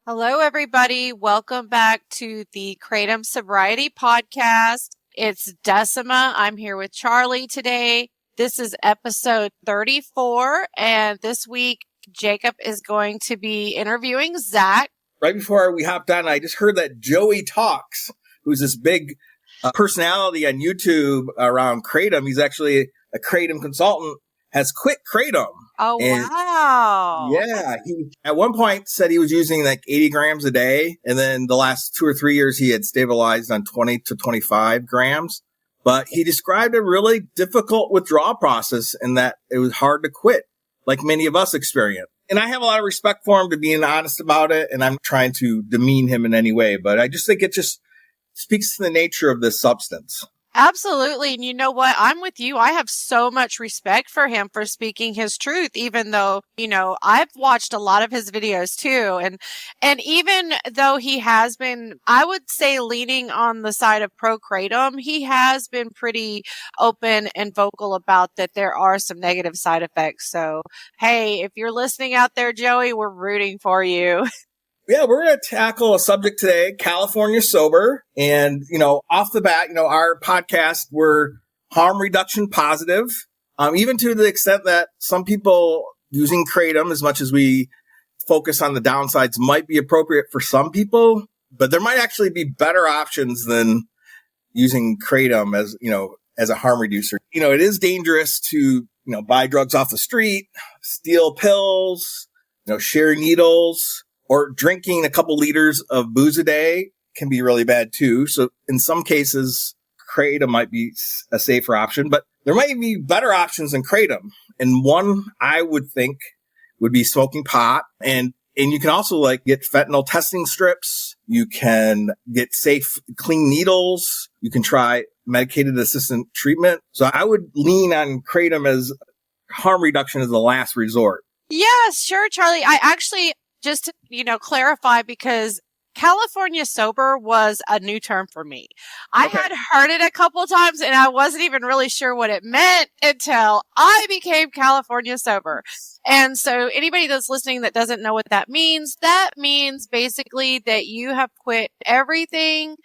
Hello, everybody. Welcome back to the Kratom Sobriety Podcast. It's Decima. I'm here with Charlie today. This is episode 34, and this week Jacob is going to be interviewing Zack. Right before we hopped on, I just heard that Joey Talks, who's this big personality on YouTube around Kratom. He's actually a Kratom consultant, has quit Kratom. Oh, wow. Yeah. He at one point said he was using like 80 grams a day. And then the last 2 or 3 years, he had stabilized on 20 to 25 grams. But he described a really difficult withdrawal process and that it was hard to quit, like many of us experience. And I have a lot of respect for him to being honest about it. And I'm trying to demean him in any way. But I just think it just speaks to the nature of this substance. Absolutely. And you know what? I'm with you. I have so much respect for him for speaking his truth, even though, I've watched a lot of his videos too. And even though he has been, I would say, leaning on the side of pro Kratom, he has been pretty open and vocal about that there are some negative side effects. So, hey, if you're listening out there, Joey, we're rooting for you. Yeah, we're going to tackle a subject today, California sober. And, off the bat, our podcast, we're harm reduction positive, even to the extent that some people using Kratom, as much as we focus on the downsides, might be appropriate for some people. But there might actually be better options than using Kratom as a harm reducer. It is dangerous to, buy drugs off the street, steal pills, share needles. Or drinking a couple liters of booze a day can be really bad too. So in some cases, Kratom might be a safer option, but there might be better options than Kratom. And one I would think would be smoking pot. And you can also get fentanyl testing strips. You can get safe, clean needles. You can try medicated assisted treatment. So I would lean on Kratom as harm reduction as the last resort. Yeah, sure, Charlie. I actually, just to, clarify, because California sober was a new term for me. I had heard it a couple of times and I wasn't even really sure what it meant until I became California sober. And so anybody that's listening that doesn't know what that means basically that you have quit everything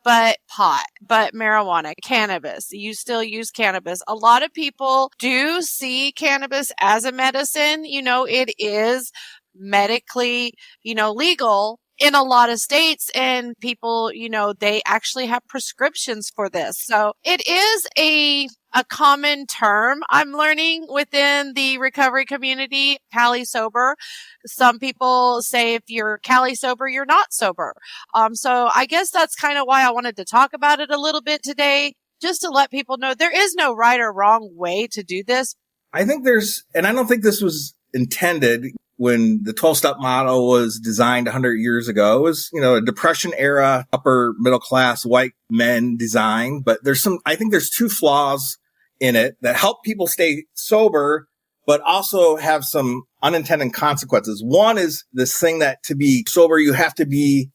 but pot, but marijuana, cannabis. You still use cannabis. A lot of people do see cannabis as a medicine. It is medically, legal in a lot of states, and people, they actually have prescriptions for this. So it is a common term I'm learning within the recovery community, Cali sober. Some people say if you're Cali sober, you're not sober. So I guess that's kind of why I wanted to talk about it a little bit today, just to let people know there is no right or wrong way to do this. I think and I don't think this was intended when the 12-step model was designed 100 years ago. It was, a Depression era, upper middle class white men design. But I think there's two flaws in it that help people stay sober, but also have some unintended consequences. One is this thing that to be sober, you have to be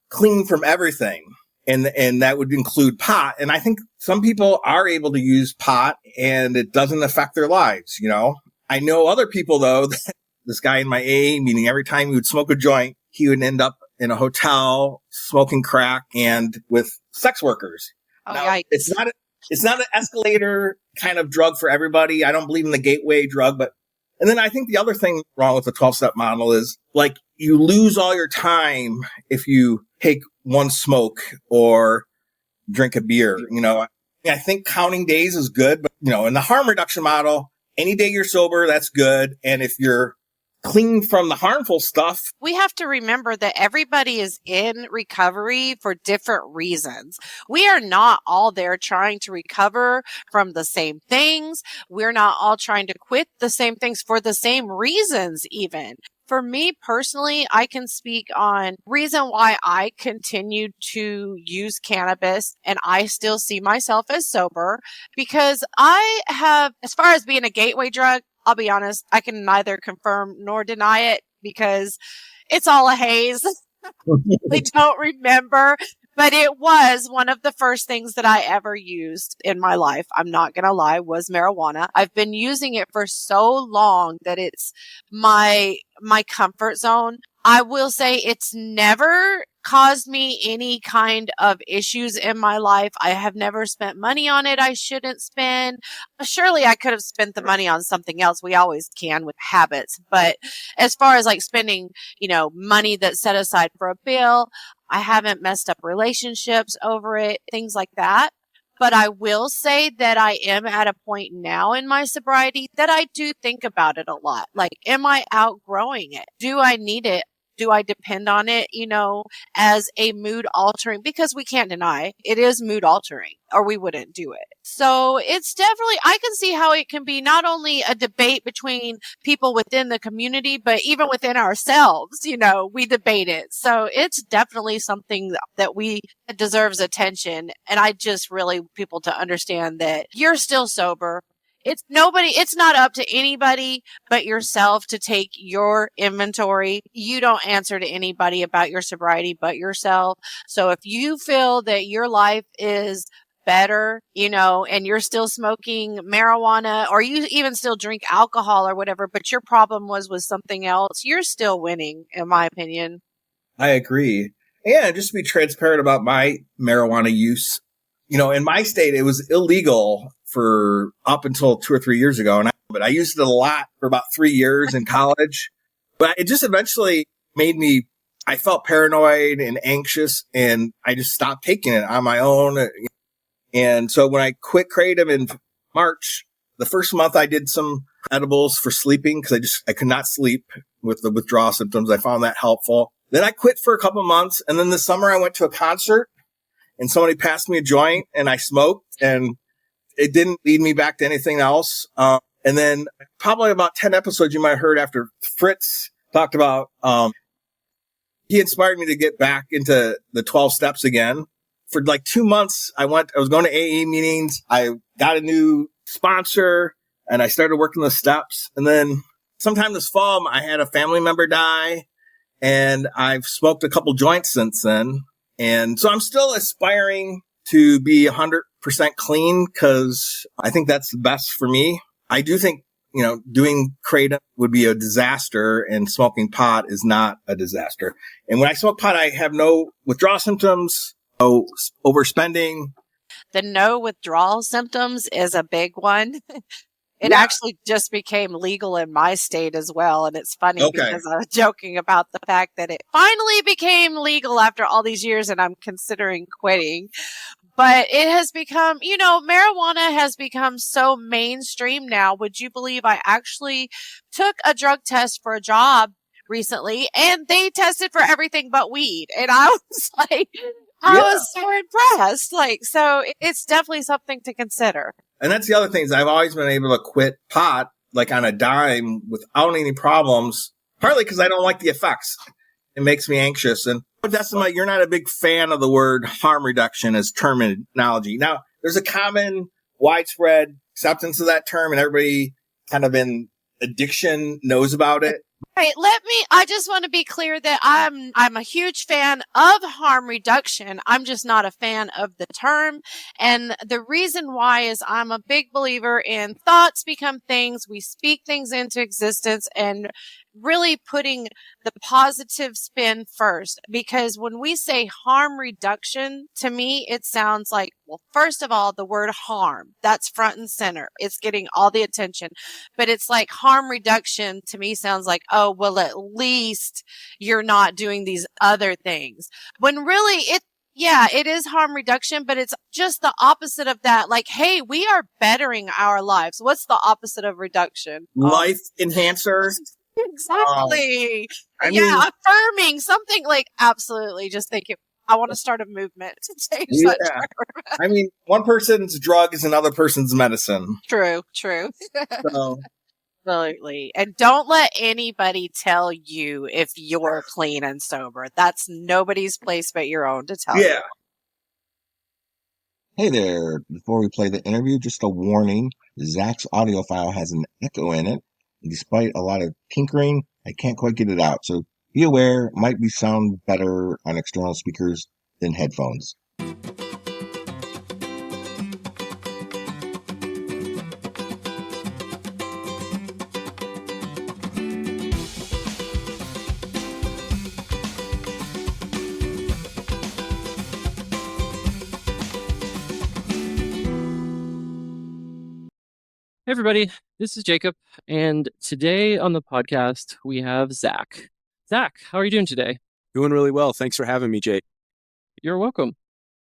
clean from everything. And that would include pot. And I think some people are able to use pot and it doesn't affect their lives. I know other people though, that this guy in my AA meeting, every time he would smoke a joint, he would end up in a hotel smoking crack and with sex workers. Oh, now, yikes. It's not an escalator kind of drug for everybody. I don't believe in the gateway drug, and then I think the other thing wrong with the 12-step model is you lose all your time if you take one smoke or drink a beer. I think counting days is good, but in the harm reduction model, any day you're sober, that's good. And if you're clean from the harmful stuff. We have to remember that everybody is in recovery for different reasons. We are not all there trying to recover from the same things. We're not all trying to quit the same things for the same reasons even. For me personally, I can speak on reason why I continued to use cannabis and I still see myself as sober, because I have, as far as being a gateway drug, I'll be honest, I can neither confirm nor deny it because it's all a haze. I don't remember. But it was one of the first things that I ever used in my life. I'm not going to lie, was marijuana. I've been using it for so long that it's my comfort zone. I will say it's never caused me any kind of issues in my life. I have never spent money on it I shouldn't spend. Surely I could have spent the money on something else. We always can with habits. But as far as like spending, money that's set aside for a bill, I haven't messed up relationships over it, things like that. But I will say that I am at a point now in my sobriety that I do think about it a lot. Like, am I outgrowing it? Do I need it? Do I depend on it, as a mood altering? Because we can't deny it is mood altering or we wouldn't do it. So it's definitely, I can see how it can be not only a debate between people within the community, but even within ourselves, we debate it. So it's definitely something that deserves attention. And I just really want people to understand that you're still sober. It's not up to anybody but yourself to take your inventory. You don't answer to anybody about your sobriety but yourself. So if you feel that your life is better, and you're still smoking marijuana or you even still drink alcohol or whatever, but your problem was with something else, you're still winning, in my opinion. I agree. And just to be transparent about my marijuana use, in my state, it was illegal for up until 2 or 3 years ago. But I used it a lot for about 3 years in college. But it just eventually I felt paranoid and anxious, and I just stopped taking it on my own. And so when I quit Kratom in March, the first month I did some edibles for sleeping because I could not sleep with the withdrawal symptoms. I found that helpful. Then I quit for a couple months. And then this summer I went to a concert and somebody passed me a joint and I smoked, and it didn't lead me back to anything else. And then probably about 10 episodes you might have heard after Fritz talked about, he inspired me to get back into the 12 steps again. For like 2 months, I was going to AA meetings. I got a new sponsor and I started working the steps. And then sometime this fall, I had a family member die and I've smoked a couple joints since then. And so I'm still aspiring to be 100% clean because I think that's the best for me. I do think, doing Kratom would be a disaster and smoking pot is not a disaster. And when I smoke pot, I have no withdrawal symptoms. Oh, overspending. The no withdrawal symptoms is a big one. It actually just became legal in my state as well. And it's funny because I was joking about the fact that it finally became legal after all these years and I'm considering quitting. But it has become, marijuana has become so mainstream now. Would you believe I actually took a drug test for a job recently and they tested for everything but weed? And I was like... I was so impressed. So it's definitely something to consider. And that's the other thing is I've always been able to quit pot like on a dime without any problems, partly because I don't like the effects. It makes me anxious. And you're not a big fan of the word harm reduction as terminology. Now, there's a common widespread acceptance of that term and everybody kind of in addiction knows about it. Right, I just want to be clear that I'm a huge fan of harm reduction. I'm just not a fan of the term. And the reason why is I'm a big believer in thoughts become things. We speak things into existence and really putting the positive spin first. Because when we say harm reduction, to me, it sounds like, well, first of all, the word harm, that's front and center. It's getting all the attention. But it's like harm reduction to me sounds like, oh, well, at least you're not doing these other things. When really it is harm reduction, but it's just the opposite of that. Like, hey, we are bettering our lives. What's the opposite of reduction? Life enhancer. Exactly. Affirming something like absolutely. Just think I want to start a movement to change that term. One person's drug is another person's medicine. True. So. Absolutely. And don't let anybody tell you if you're clean and sober. That's nobody's place but your own to tell you. Hey there. Before we play the interview, just a warning. Zach's audio file has an echo in it. And despite a lot of tinkering, I can't quite get it out. So be aware, it might sound better on external speakers than headphones. Hey everybody, this is Jacob, and today on the podcast we have Zach. Zach, how are you doing today? Doing really well. Thanks for having me, Jake. You're welcome.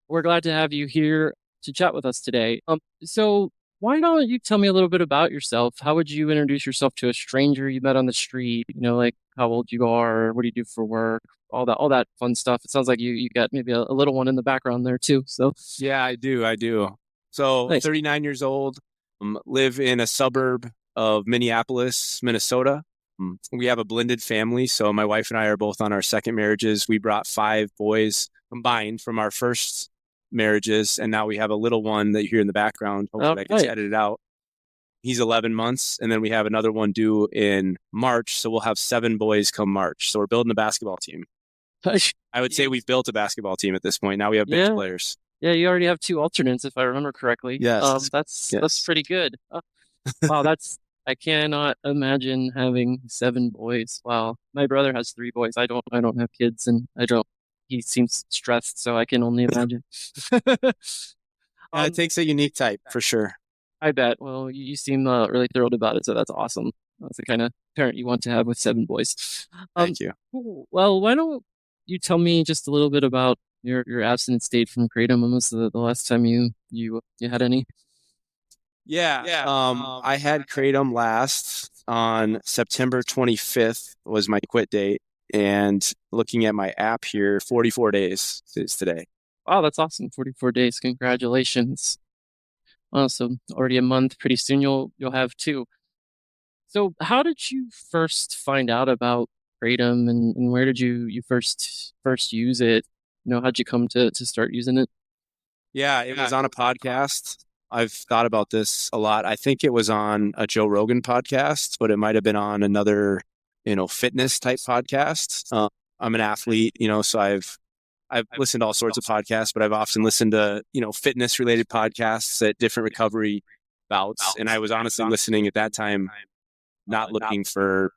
We're glad to have you here to chat with us today. So why don't you tell me a little bit about yourself? How would you introduce yourself to a stranger you met on the street? Like how old you are, what do you do for work, all that fun stuff. It sounds like you got maybe a little one in the background there too. So yeah, I do. So nice. 39 years old. Live in a suburb of Minneapolis, Minnesota. We have a blended family. So my wife and I are both on our second marriages. We brought 5 boys combined from our first marriages. And now we have a little one that you hear in the background. Hopefully that gets edited out. He's 11 months. And then we have another one due in March. So we'll have 7 boys come March. So we're building a basketball team. I would say we've built a basketball team at this point. Now we have bench players. Yeah, you already have 2 alternates, if I remember correctly. Yes. That's pretty good. Wow, I cannot imagine having 7 boys. Wow, my brother has 3 boys. I don't have kids, and he seems stressed, so I can only imagine. It takes a unique type for sure. I bet. Well, you seem really thrilled about it, so that's awesome. That's the kind of parent you want to have with 7 boys. Thank you. Well, why don't you tell me just a little bit about your abstinence state from Kratom? When was the last time you had any? I had Kratom last on September 25th was my quit date, and looking at my app here, 44 days is today. Wow, that's awesome. 44 days. Congratulations. Awesome. Already a month. Pretty soon you'll have 2. So how did you first find out about Kratom, and where did you first use it? How'd you come to start using it? Yeah, it was on a podcast. I've thought about this a lot. I think it was on a Joe Rogan podcast, but it might have been on another, fitness type podcast. I'm an athlete, so I've listened to all sorts of podcasts, but I've often listened to, fitness related podcasts at different recovery bouts. And I was honestly listening at that time, not looking for,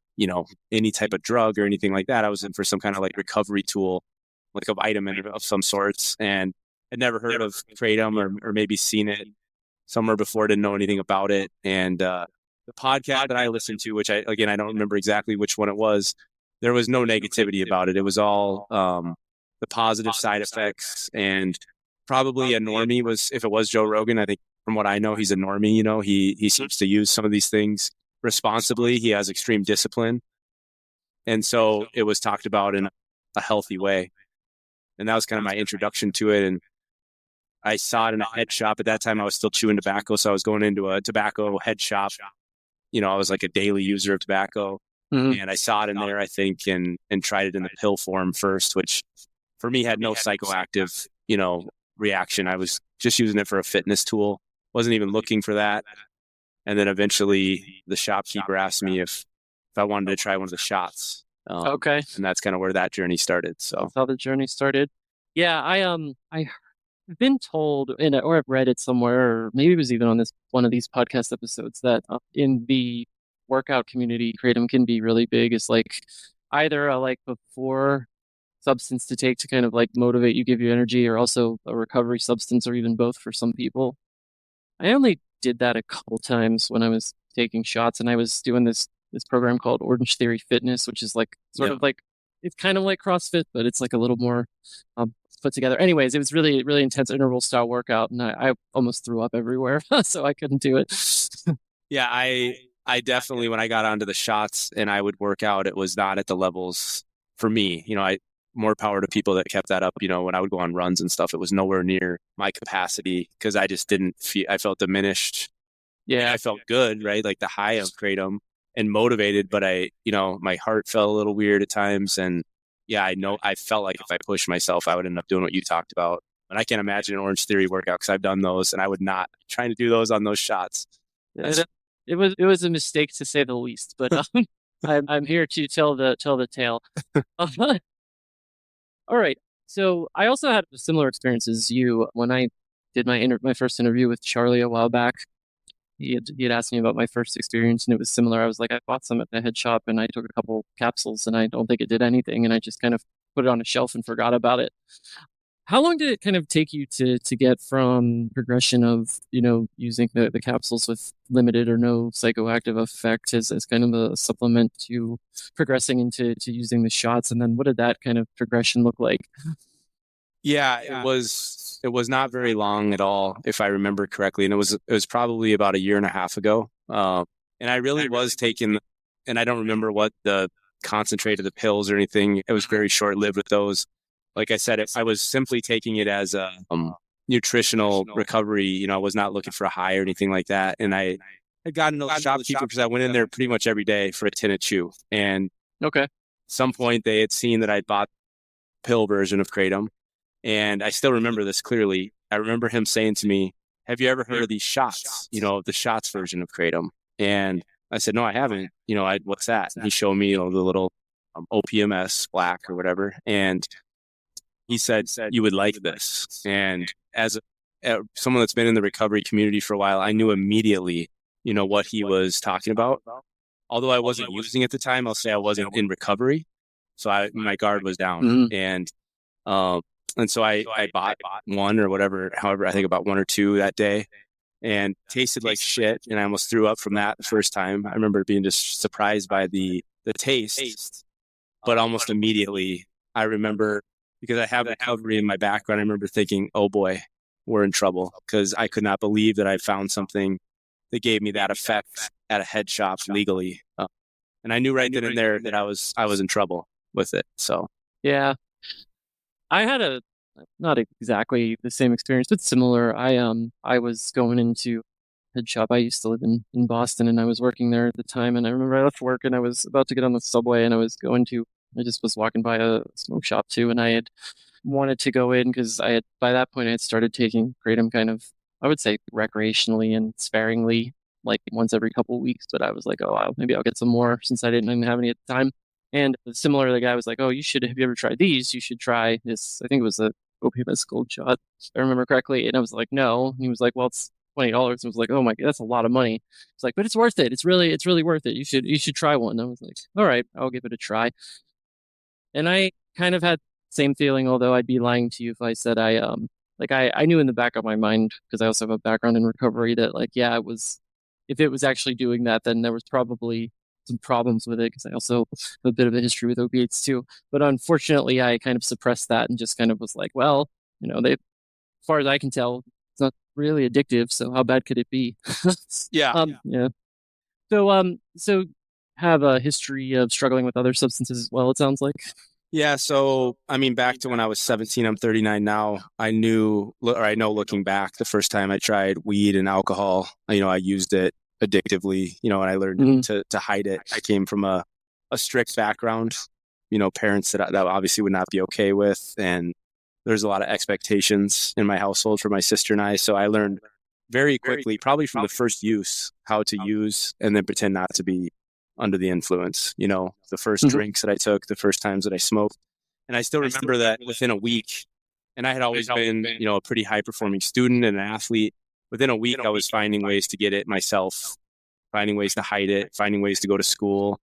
any type of drug or anything like that. I was in for some kind of like recovery tool, like a vitamin of some sorts. And I'd never heard of Kratom or maybe seen it somewhere before, didn't know anything about it. And the podcast that I listened to, which I don't remember exactly which one it was, there was no negativity about it. It was all the positive side effects, and probably a normie was, if it was Joe Rogan, I think from what I know, he's a normie. He seems to use some of these things responsibly. He has extreme discipline. And so it was talked about in a healthy way. And that was kind of my introduction to it. And I saw it in a head shop. At that time, I was still chewing tobacco. So I was going into a tobacco head shop. I was like a daily user of tobacco. Mm-hmm. And I saw it in there, I think, and tried it in the pill form first, which for me had no psychoactive, reaction. I was just using it for a fitness tool. Wasn't even looking for that. And then eventually the shopkeeper asked me if I wanted to try one of the shots. Okay. And that's kind of where that journey started. So that's how the journey started. Yeah, I've been told, or I've read it somewhere, or maybe it was even on one of these podcast episodes, that in the workout community, Kratom can be really big. It's like either a before substance to take to kind of motivate you, give you energy, or also a recovery substance, or even both for some people. I only did that a couple times when I was taking shots, and I was doing this program called Orange Theory Fitness, which is it's kind of like CrossFit, but it's a little more put together. Anyways, it was really, really intense interval style workout, and I almost threw up everywhere, so I couldn't do it. Yeah, I definitely, when I got onto the shots and I would work out, it was not at the levels for me. More power to people that kept that up. When I would go on runs and stuff, it was nowhere near my capacity because I just didn't feel, I felt diminished. Yeah, I felt good, right? Like the high of Kratom and motivated, but my heart felt a little weird at times. And yeah, I felt like if I pushed myself, I would end up doing what you talked about. And I can't imagine an Orange Theory workout because I've done those, and I would not trying to do those on those shots. It was a mistake to say the least, but I'm here to tell the tale. All right. So I also had a similar experience as you when I did my first interview with Charlie a while back. He had asked me about my first experience, and it was similar. I was like, I bought some at the head shop, and I took a couple capsules, and I don't think it did anything, and I just kind of put it on a shelf and forgot about it. How long did it kind of take you to get from progression of, using the capsules with limited or no psychoactive effect as kind of a supplement to progressing into using the shots? And then what did that kind of progression look like? Yeah, it was not very long at all, if I remember correctly, and it was probably about a year and a half ago. And I really was taking, and I don't remember what the concentrate of the pills or anything. It was very short lived with those. Like I said, I was simply taking it as a nutritional recovery. I was not looking for a high or anything like that. And I had gotten to the shopkeeper because I went in there pretty much every day for a tin of chew. And Okay. at some point they had seen that I'd bought pill version of Kratom. And I still remember this clearly. I remember him saying to me, "Have you ever heard of these shots? The shots version of Kratom?" And I said, "No, I haven't. What's that?" And he showed me, the little OPMS black or whatever. And he said, "You would like this." And as someone that's been in the recovery community for a while, I knew immediately, what he was talking about. Although I wasn't using it at the time, I'll say I wasn't in recovery. So my guard was down. Mm-hmm. And so I bought one or whatever, however, I think about one or two that day, and tasted like shit. And I almost threw up from that the first time. I remember being just surprised by the taste, but almost immediately I remember, because I have recovery in my background, I remember thinking, oh boy, we're in trouble, because I could not believe that I found something that gave me that effect at a head shop legally. And I knew right then and there that I was in trouble with it. So yeah, I had not exactly the same experience, but similar. I was going into head shop. I used to live in Boston, and I was working there at the time. And I remember I left work and I was about to get on the subway, and I just was walking by a smoke shop too, and I had wanted to go in because by that point I had started taking Kratom kind of, I would say, recreationally and sparingly, like once every couple of weeks. But I was like, oh, maybe I'll get some more since I didn't have any at the time. And similar, the guy was like, oh, have you ever tried these? You should try this. I think it was a OPMS Gold Shot, if I remember correctly. And I was like, no. And he was like, well, it's $20. And I was like, oh my God, that's a lot of money. It's like, but it's worth it. It's really worth it. You should try one. And I was like, all right, I'll give it a try. And I kind of had the same feeling, although I'd be lying to you if I said I knew in the back of my mind, because I also have a background in recovery, that if it was actually doing that, then there was probably some problems with it, because I also have a bit of a history with opiates too. But unfortunately, I kind of suppressed that and just kind of was like, well, as far as I can tell, it's not really addictive, so how bad could it be? yeah. Yeah. So have a history of struggling with other substances as well, it sounds like. Yeah. So, I mean, back to when I was 17, I'm 39 now. I know looking back, the first time I tried weed and alcohol, I used it addictively, and I learned to hide it. I came from a strict background, parents that obviously would not be okay with. And there's a lot of expectations in my household for my sister and I. So I learned very quickly, probably from the first use, how to use and then pretend not to be under the influence. The first drinks that I took, the first times that I smoked. And I still remember that within a week, and I had always been, a pretty high performing student and an athlete. Within a week, I was finding ways to get it myself, finding ways to hide it, finding ways to go to school,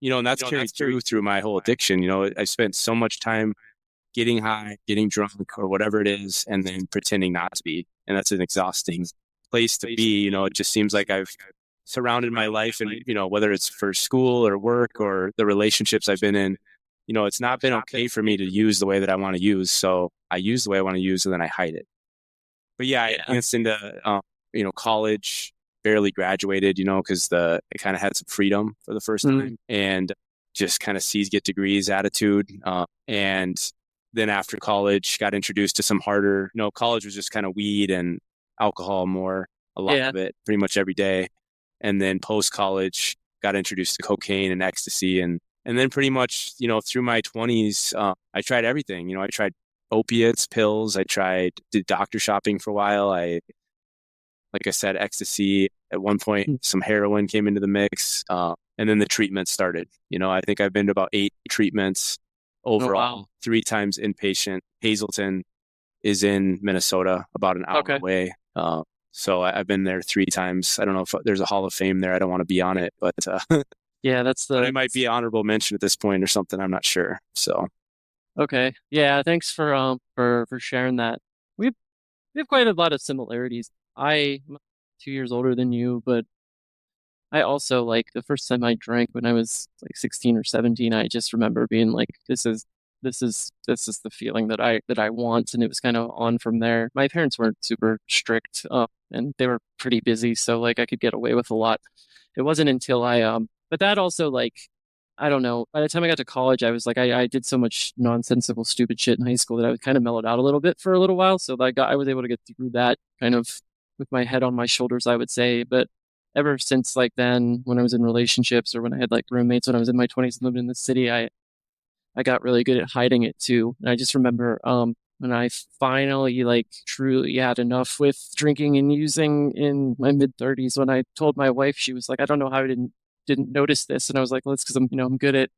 and that's carried through my whole addiction. I spent so much time getting high, getting drunk, or whatever it is, and then pretending not to be. And that's an exhausting place to be. It just seems like I've surrounded my life, and whether it's for school or work or the relationships I've been in, it's not been okay for me to use the way that I want to use. So I use the way I want to use, and then I hide it. But yeah, I advanced into college, barely graduated, because I kind of had some freedom for the first time, and just kind of get degrees attitude. And then after college, got introduced to some harder, college was just kind of weed and alcohol more, a lot of it, pretty much every day. And then post-college, got introduced to cocaine and ecstasy. And then pretty much, through my 20s, I tried everything. I tried opiates, pills. Did doctor shopping for a while. Like I said, ecstasy. At one point, some heroin came into the mix. And then the treatment started. I think I've been to about 8 treatments. overall, 3 times inpatient. Hazleton is in Minnesota, about an hour away. So I've been there 3 times. I don't know if there's a Hall of Fame there. I don't want to be on it, but yeah, it might be honorable mention at this point or something. I'm not sure. So okay, yeah, thanks for sharing that. We have quite a lot of similarities. I'm 2 years older than you, but I also, like, the first time I drank when I was like 16 or 17, I just remember being like, this is the feeling that I want, and it was kind of on from there. My parents weren't super strict, and they were pretty busy, so like I could get away with a lot. It wasn't until but that also, like, I don't know. By the time I got to college, I was like, I did so much nonsensical, stupid shit in high school that I was kind of mellowed out a little bit for a little while. So I was able to get through that kind of with my head on my shoulders, I would say. But ever since, like, then, when I was in relationships or when I had like roommates when I was in my 20s and lived in the city, I got really good at hiding it too. And I just remember when I finally, like, truly had enough with drinking and using in my mid 30s, when I told my wife, she was like, I don't know how I didn't notice this. And I was like, well, it's because I'm good at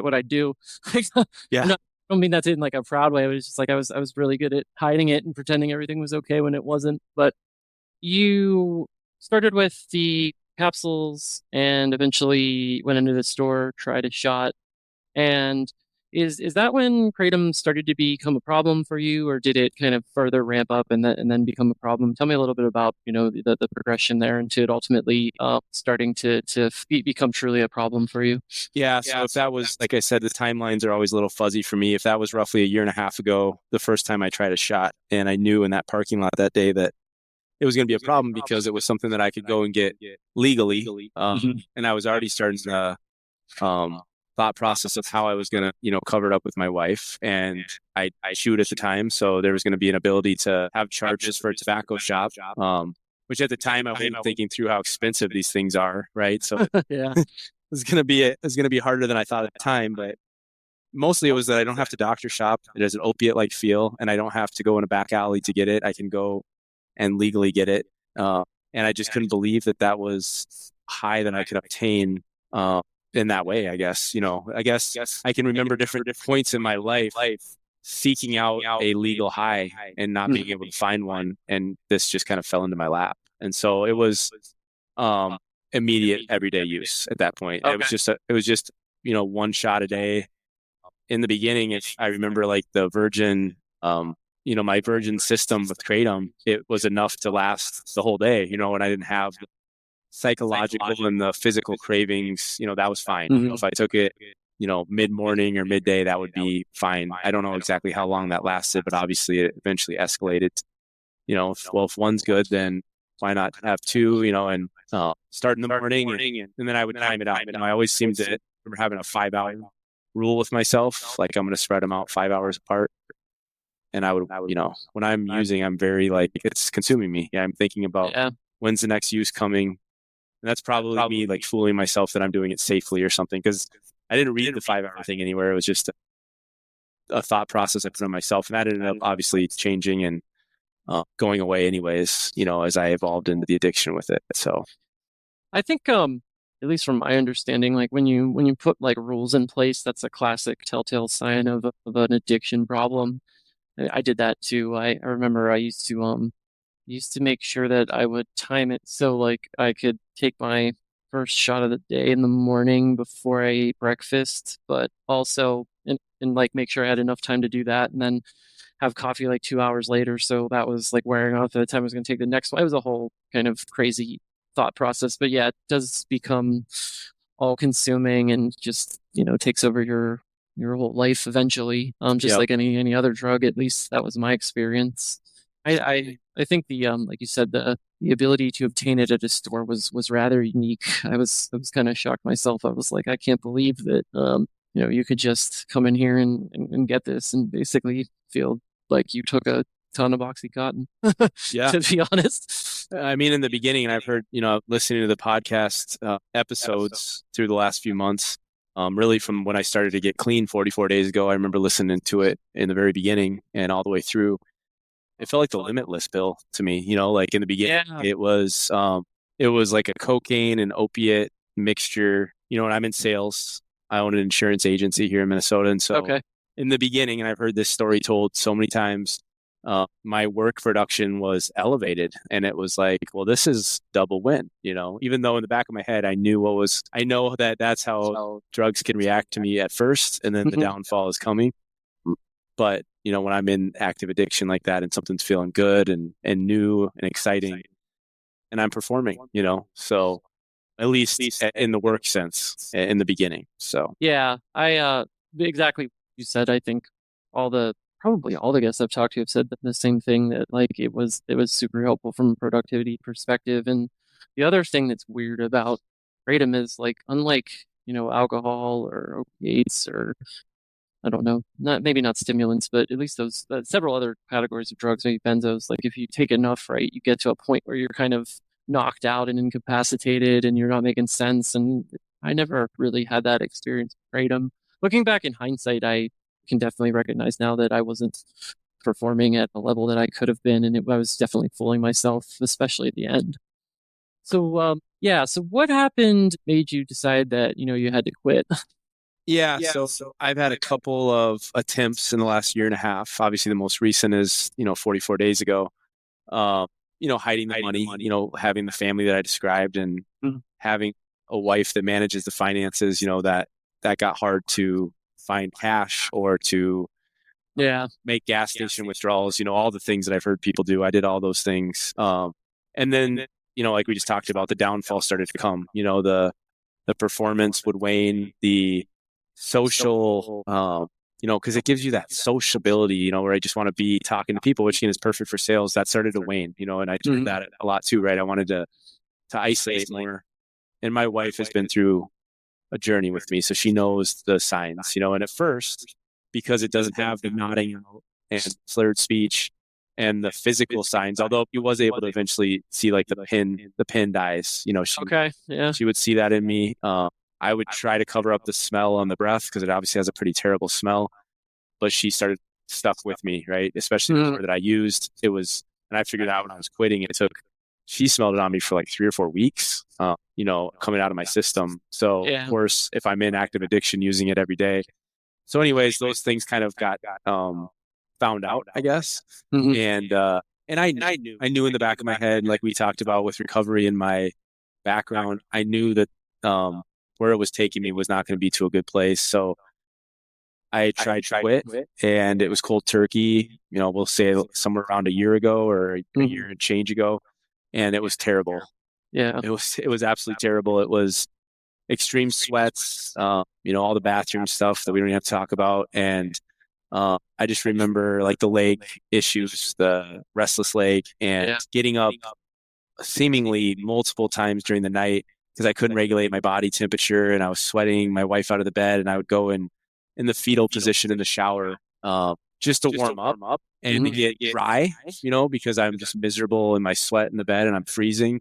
what I do. yeah. I don't mean that in like a proud way. It was just like I was really good at hiding it and pretending everything was okay when it wasn't. But you started with the capsules and eventually went into the store, tried a shot. And is that when Kratom started to become a problem for you, or did it kind of further ramp up and then become a problem? Tell me a little bit about, the progression there into it ultimately starting to become truly a problem for you. Yeah. So if that was, like I said, the timelines are always a little fuzzy for me. If that was roughly a year and a half ago, the first time I tried a shot, and I knew in that parking lot that day that it was going to be a problem because it was something that I could go and get legally. And I was already starting the thought process of how I was going to, cover it up with my wife. And I shoot at the time. So there was going to be an ability to have charges for a tobacco shop, which at the time I wasn't thinking through how expensive these things are. Right. So yeah, it's going to be harder than I thought at the time. But mostly it was that I don't have to doctor shop. It has an opiate-like feel, and I don't have to go in a back alley to get it. I can go and legally get it. And I just couldn't believe that was high that I could obtain in that way, I guess. I guess I can remember different points in my life seeking out a legal high and not being able to find one. And this just kind of fell into my lap. And so it was immediate everyday use at that point. Okay. It was just, one shot a day. In the beginning, I remember like the Virgin, my Virgin system with Kratom, it was enough to last the whole day, and I didn't have the psychological and the physical cravings, that was fine. If I took it, mid-morning or midday, that would be fine. I don't know exactly how long that lasted, but obviously it eventually escalated. If one's good, then why not have 2, and start in the morning and then I would time it out. I always seemed to remember having a 5-hour rule with myself, like I'm going to spread them out 5 hours apart. And I would, when I'm using, I'm very like, it's consuming me. Yeah, I'm thinking about when's the next use coming. And that's probably me like fooling myself that I'm doing it safely or something, because I didn't read the 5-hour thing anywhere. It was just a thought process I put on myself. And that ended up obviously changing and going away anyways, as I evolved into the addiction with it. So I think, at least from my understanding, like when you put like rules in place, that's a classic telltale sign of an addiction problem. I did that too. I remember I used to make sure that I would time it so like I could take my first shot of the day in the morning before I ate breakfast, but also and like make sure I had enough time to do that, and then have coffee like 2 hours later. So that was like wearing off at the time I was going to take the next one. It was a whole kind of crazy thought process, but yeah, it does become all consuming and just, takes over your whole life eventually. Just like any other drug, at least that was my experience. I think the like you said, the ability to obtain it at a store was rather unique. I was kind of shocked myself. I was like, I can't believe that you could just come in here and get this and basically feel like you took a ton of Oxycontin. Yeah, to be honest. I mean, in the beginning, and I've heard, listening to the podcast episodes through the last few months, really from when I started to get clean 44 days ago, I remember listening to it in the very beginning and all the way through. It felt like the Limitless pill to me, like in the beginning, it was like a cocaine and opiate mixture, and I'm in sales. I own an insurance agency here in Minnesota. And so in the beginning, and I've heard this story told so many times, my work production was elevated, and it was like, well, this is double win, even though in the back of my head, I know that that's how drugs can react to me at first, and then the downfall is coming. But, when I'm in active addiction like that and something's feeling good and new and exciting and I'm performing, so at least in the work sense in the beginning. So, yeah, exactly what you said. I think probably all the guests I've talked to have said the same thing, that like it was super helpful from a productivity perspective. And the other thing that's weird about Kratom is, like, unlike, alcohol or opiates, or I don't know, maybe not stimulants, but at least those several other categories of drugs, maybe benzos, like if you take enough, right, you get to a point where you're kind of knocked out and incapacitated and you're not making sense. And I never really had that experience with Kratom. Looking back in hindsight, I can definitely recognize now that I wasn't performing at a level that I could have been, and I was definitely fooling myself, especially at the end. So, so what happened made you decide that, you had to quit? Yeah, so I've had a couple of attempts in the last year and a half. Obviously, the most recent is, 44 days ago. Hiding the money, having the family that I described, and having a wife that manages the finances, that got hard to find cash or to make gas station withdrawals, all the things that I've heard people do. I did all those things. And then, like we just talked about, the downfall started to come. The performance would wane, the social, because it gives you that sociability, where I just want to be talking to people, which again is perfect for sales. That started to wane, and I did that a lot too, right? I wanted to isolate more. And my wife has been through a journey with me, so she knows the signs, and at first, because it doesn't have the nodding out and slurred speech and the physical signs, although he was able to eventually see like the pin dies, she would see that in me. I would try to cover up the smell on the breath because it obviously has a pretty terrible smell, but she started stuck with me, right? Especially the word that I used. And I figured out when I was quitting, she smelled it on me for like 3 or 4 weeks, coming out of my system. So of course, if I'm in active addiction, using it every day. So anyways, those things kind of got, found out, I guess. And I knew in the back of my head, like we talked about with recovery in my background, I knew that, where it was taking me was not going to be to a good place. So I tried to quit, and it was cold turkey, we'll say somewhere around a year ago or a year and change ago. And it was terrible. Yeah. It was absolutely terrible. It was extreme sweats, all the bathroom stuff that we don't even have to talk about. And I just remember like the leg issues, the restless leg, and getting up seemingly multiple times during the night because I couldn't regulate my body temperature, and I was sweating my wife out of the bed, and I would go in the fetal position in the shower just to warm up and to get dry, because I'm just miserable in my sweat in the bed, and I'm freezing,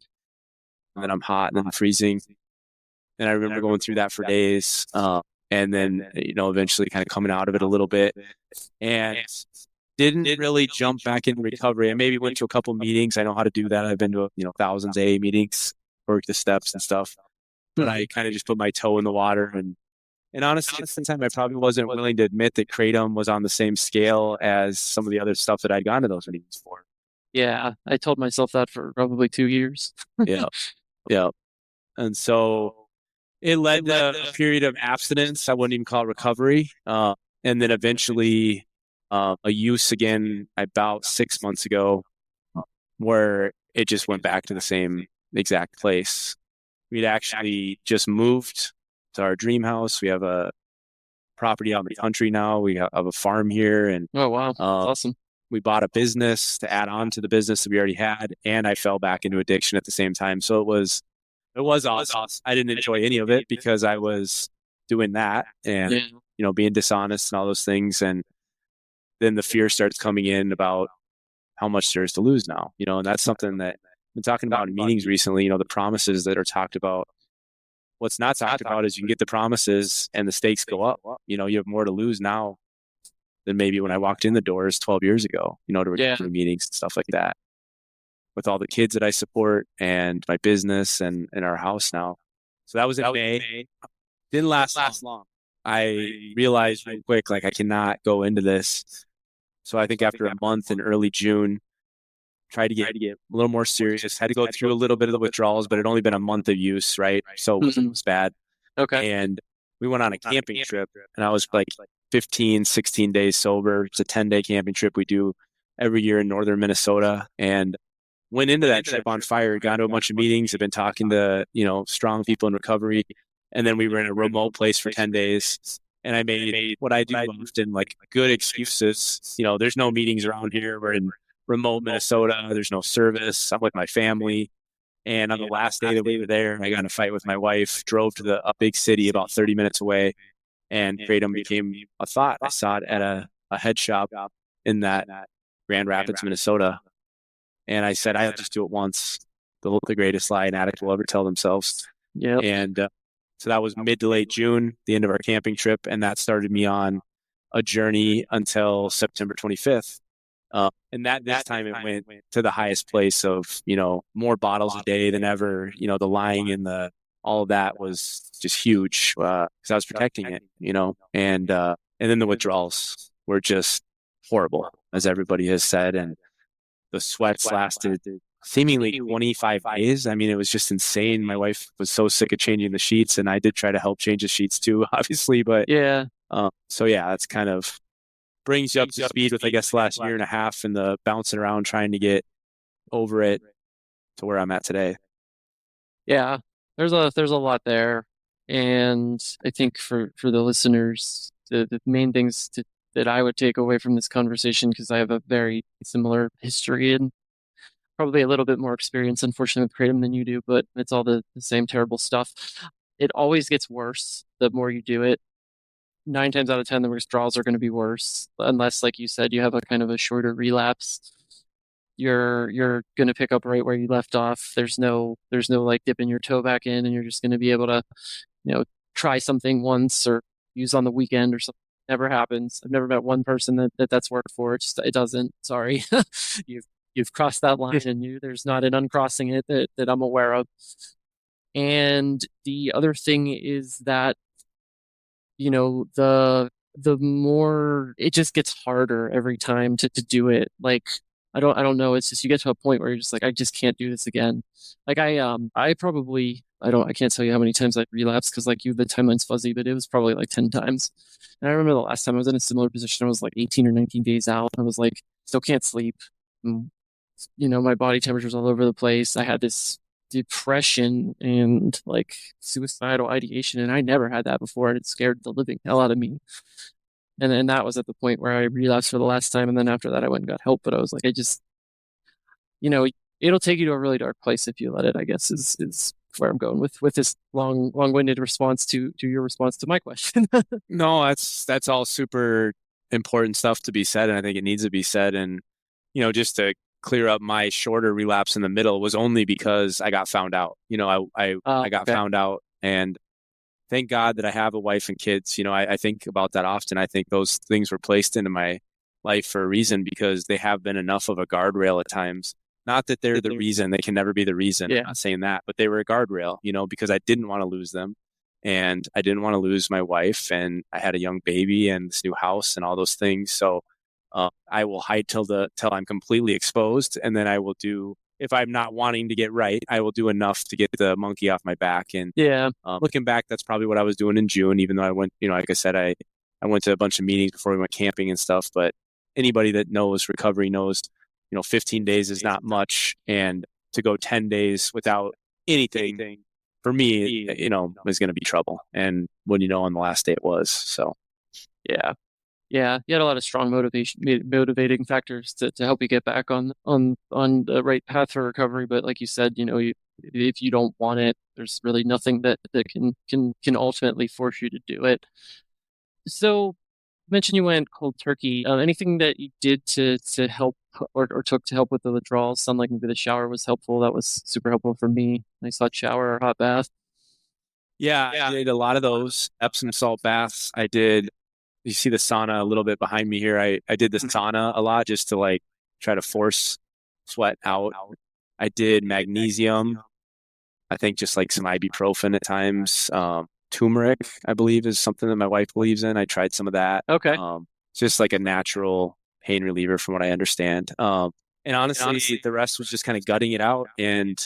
and then I'm hot, and then I'm freezing. And I remember going through that for days, and then, eventually kind of coming out of it a little bit, and didn't really jump back into recovery. I maybe went to a couple meetings. I know how to do that. I've been to, thousands of AA meetings, worked the steps and stuff, but I kind of just put my toe in the water. And honestly, at the time, I probably wasn't willing to admit that Kratom was on the same scale as some of the other stuff that I'd gone to those meetings for. Yeah, I told myself that for probably 2 years. Yeah. And so it led to a period of abstinence. I wouldn't even call it recovery. And then eventually a use again about 6 months ago, where it just went back to the same exact place. We'd actually just moved to our dream house. We have a property out in the country now. We have a farm here, and oh wow, awesome. We bought a business to add on to the business that we already had, and I fell back into addiction at the same time. So it was awesome. I didn't enjoy any of it because I was doing that and being dishonest and all those things, and then the fear starts coming in about how much there is to lose now. And that's something that I've been talking about in meetings recently. The promises that are talked about. What's not talked about is you can get the promises and the stakes go up. You have more to lose now than maybe when I walked in the doors 12 years ago, to recovery meetings and stuff like that. With all the kids that I support and my business and our house now. So that was in May. Didn't last long. I realized real quick, like I cannot go into this. So I think after a month in early June, tried to get a little more serious. Had to go through a little bit of the withdrawals, but it had only been a month of use, right? So it wasn't as bad. Okay. And we went on a camping trip, and I was like 15, 16 days sober. It's a 10-day camping trip we do every year in northern Minnesota. And went into that trip on fire, got to a bunch of meetings, have been talking to, strong people in recovery. And then we were in a remote place for 10 days. And I made what I do often, like good excuses. There's no meetings around here. We're in remote Minnesota. There's no service. I'm with my family. And on the last day that we were there, I got in a fight with my wife, drove to a big city about 30 minutes away, and Kratom became a thought. I saw it at a head shop in that Grand Rapids, Minnesota. And I said, I'll just do it once. The greatest lie an addict will ever tell themselves. Yeah. And so that was mid to late June, the end of our camping trip. And that started me on a journey until September 25th. And this time it went to the highest place of, more bottles a day than ever. The lying and all of that was just huge because I was protecting it, and then the withdrawals were just horrible, as everybody has said. And the sweats lasted seemingly 25 days. I mean, it was just insane. My wife was so sick of changing the sheets, and I did try to help change the sheets too, obviously. But yeah. So yeah, that's kind of brings you up to speed with, I guess, the last year and a half and the bouncing around trying to get over it to where I'm at today. Yeah, there's a lot there. And I think for the listeners, the main things that I would take away from this conversation, because I have a very similar history and probably a little bit more experience, unfortunately, with Kratom than you do, but it's all the same terrible stuff. It always gets worse the more you do it. 9 times out of 10, the withdrawals are going to be worse, unless, like you said, you have a kind of a shorter relapse. You're going to pick up right where you left off. There's no like dipping your toe back in, and you're just going to be able to, try something once or use on the weekend or something. Never happens. I've never met one person that's worked for. It doesn't. Sorry, you've crossed that line, and there's not an uncrossing it that I'm aware of. And the other thing is that, the more it just gets harder every time to do it. Like, I don't know. It's just, you get to a point where you're just like, I just can't do this again. Like I can't tell you how many times I relapsed, because like the timeline's fuzzy, but it was probably like 10 times. And I remember the last time I was in a similar position, I was like 18 or 19 days out. I was like, still can't sleep. My body temperature's all over the place. I had this depression and like suicidal ideation, and I never had that before, and it scared the living hell out of me. And then that was at the point where I relapsed for the last time, and then after that I went and got help. But I was like, it'll take you to a really dark place if you let it, I guess, is where I'm going with this long-winded response to your response to my question. No, that's all super important stuff to be said, and I think it needs to be said. And just to clear up, my shorter relapse in the middle was only because I got found out. I got found out, and thank God that I have a wife and kids. I think about that often. I think those things were placed into my life for a reason, because they have been enough of a guardrail at times. Not that they're the reason, they can never be the reason. Yeah. I'm not saying that, but they were a guardrail, because I didn't want to lose them, and I didn't want to lose my wife, and I had a young baby and this new house and all those things. So I will hide till I'm completely exposed, and then I will do, if I'm not wanting to get right, I will do enough to get the monkey off my back. And looking back, that's probably what I was doing in June, even though I went, like I said, I went to a bunch of meetings before we went camping and stuff. But anybody that knows recovery knows, 15 days is not much. And to go 10 days without anything, for me, is going to be trouble. And when on the last day it was. So, yeah. Yeah, you had a lot of strong motivating factors to help you get back on the right path for recovery. But like you said, if you don't want it, there's really nothing that can ultimately force you to do it. So, you mentioned you went cold turkey. Anything that you did to help or took to help with the withdrawals? Sound like maybe the shower was helpful. That was super helpful for me. Nice hot shower or hot bath. Yeah, I did a lot of those Epsom salt baths. I did. You see the sauna a little bit behind me here. I did the sauna a lot just to like try to force sweat out. I did magnesium. I think just like some ibuprofen at times. turmeric, I believe, is something that my wife believes in. I tried some of that. Okay. It's just like a natural pain reliever from what I understand. And honestly, the rest was just kind of gutting it out. And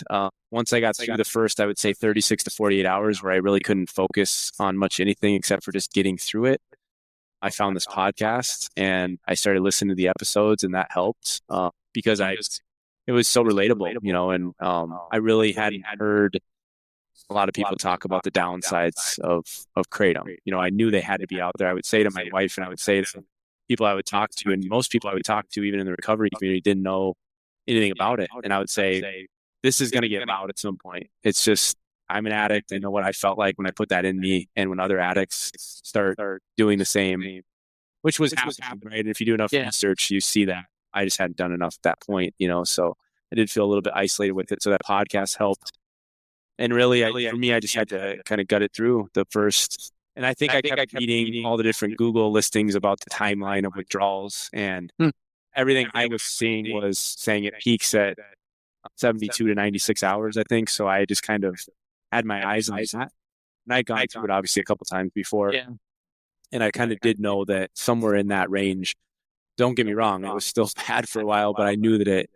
once I got through the first, I would say 36 to 48 hours where I really couldn't focus on much anything except for just getting through it, I found this podcast and I started listening to the episodes, and that helped because it was so relatable, and I really hadn't heard a lot of people talk about the downsides of Kratom. I knew they had to be out there. I would say to my wife, and I would say to people I would talk to, and most people I would talk to, even in the recovery community, didn't know anything about it. And I would say, this is going to get out at some point. It's just, I'm an addict. I know what I felt like when I put that in me, and when other addicts start doing the same, which was happening, right? And if you do enough research, you see that. I just hadn't done enough at that point, so I did feel a little bit isolated with it. So that podcast helped. And really, for me, I just had to kind of gut it through the first. And I think I kept reading all the different Google listings about the timeline of withdrawals, and everything I was seeing was saying it peaks at 72 to 96 hours, I think. So I just kind of had my eyes on that. And I'd gone through it obviously a couple times before. Yeah. And I kind of did know that somewhere in that range, don't get me wrong, it was still bad for a while, but I knew that it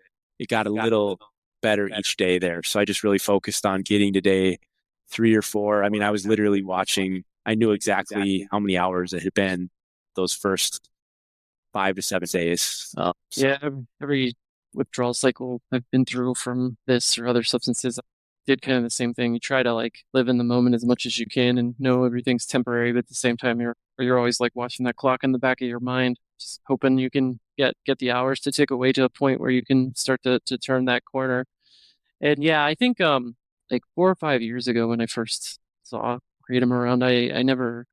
got a little better each day there. So I just really focused on getting to day 3 or 4. I mean, I was literally watching, I knew exactly how many hours it had been those first 5 to 7 days. Yeah, every withdrawal cycle I've been through from this or other substances, I did kind of the same thing. You try to live in the moment as much as you can and know everything's temporary, but at the same time you're always watching that clock in the back of your mind, just hoping you can get the hours to tick away to a point where you can start to turn that corner. And yeah, I think 4 or 5 years ago when I first saw Kratom around, I never,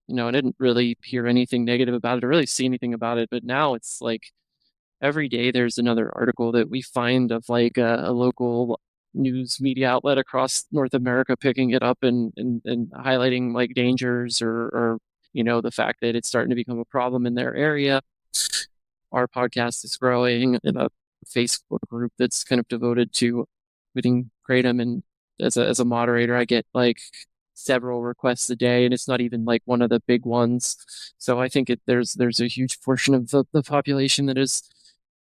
I didn't really hear anything negative about it or really see anything about it. But now it's every day there's another article that we find of a local news media outlet across North America picking it up and highlighting dangers or the fact that it's starting to become a problem in their area. Our podcast is growing in a Facebook group that's kind of devoted to quitting Kratom, and as a moderator, I get several requests a day, and it's not even one of the big ones. So I think there's a huge portion of the population that has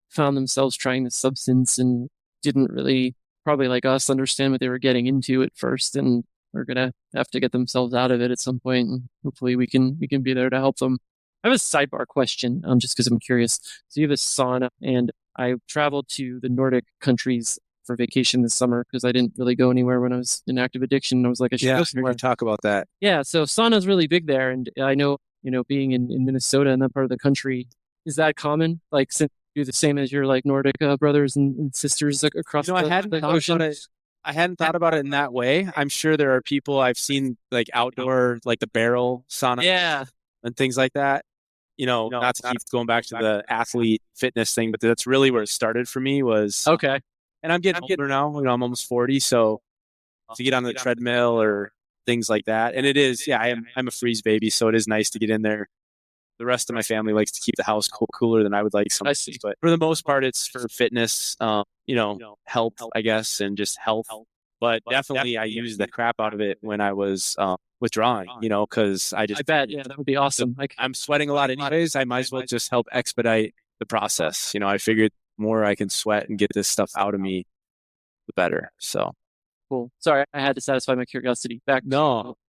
found themselves trying this substance and didn't really, probably like us, understand what they were getting into at first, and are gonna have to get themselves out of it at some point. And hopefully we can be there to help them. I have a sidebar question, just because I'm curious. So you have a sauna, and I traveled to the Nordic countries for vacation this summer because I didn't really go anywhere when I was in active addiction. And I was like, I should go somewhere. Talk about that. Yeah, so sauna's really big there, and I know, being in Minnesota and that part of the country, is that common? Since you do the same as your Nordic brothers and sisters across the ocean? I hadn't thought about it in that way. I'm sure there are people I've seen outdoor, the barrel sauna, and things like that. Not to keep going back to the athlete fitness thing, but that's really where it started for me. Was okay. And I'm getting older now. I'm almost 40, so to get on the treadmill or things like that. And it is, I'm a freeze baby, so it is nice to get in there. The rest of my family likes to keep the house cooler than I would like sometimes. But for the most part, it's for fitness, health, I guess, and just health. But definitely I used the crap out of it when I was withdrawing, because I bet, that would be awesome. I'm sweating a lot anyways. I might as well just help expedite the process. I figured the more I can sweat and get this stuff out of me, the better. So cool. Sorry, I had to satisfy my curiosity.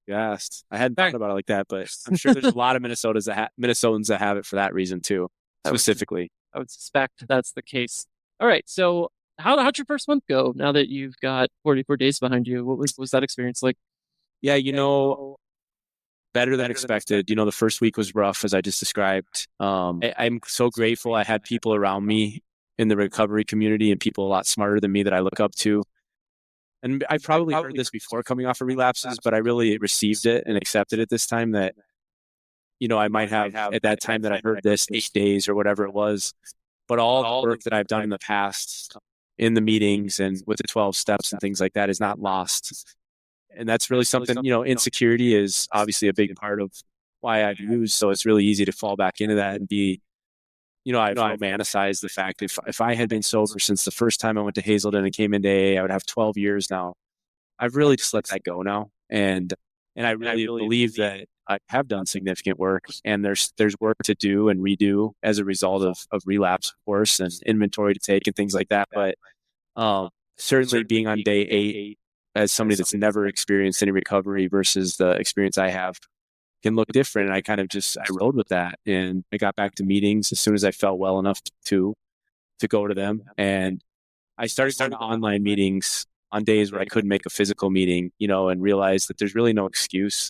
Yes, I hadn't thought about it like that, but I'm sure there's a lot of Minnesotans that have it for that reason too, specifically. I would suspect that's the case. All right, so how'd your first month go now that you've got 44 days behind you? What was that experience like? Yeah, better than expected. The first week was rough, as I just described. I'm so grateful I had people around me in the recovery community and people a lot smarter than me that I look up to. And I probably heard this before coming off of relapses, but I really received it and accepted it this time that, I might have at that time that I heard this 8 days or whatever it was, but all the work that I've done in the past in the meetings and with the 12 steps and things like that is not lost. And that's really something, insecurity is obviously a big part of why I've used. So it's really easy to fall back into that and be, I've romanticized the fact if I had been sober since the first time I went to Hazelden and came into AA, I would have 12 years now. I've really just let that go now. And And I really believe that I have done significant work, and there's work to do and redo as a result of relapse, of course, and inventory to take and things like that. But certainly being on day 8 as somebody that's never experienced any recovery versus the experience I have can look different. And I kind of I rode with that, and I got back to meetings as soon as I felt well enough to go to them. And I started going to online meetings on days where I couldn't make a physical meeting, and realized that there's really no excuse.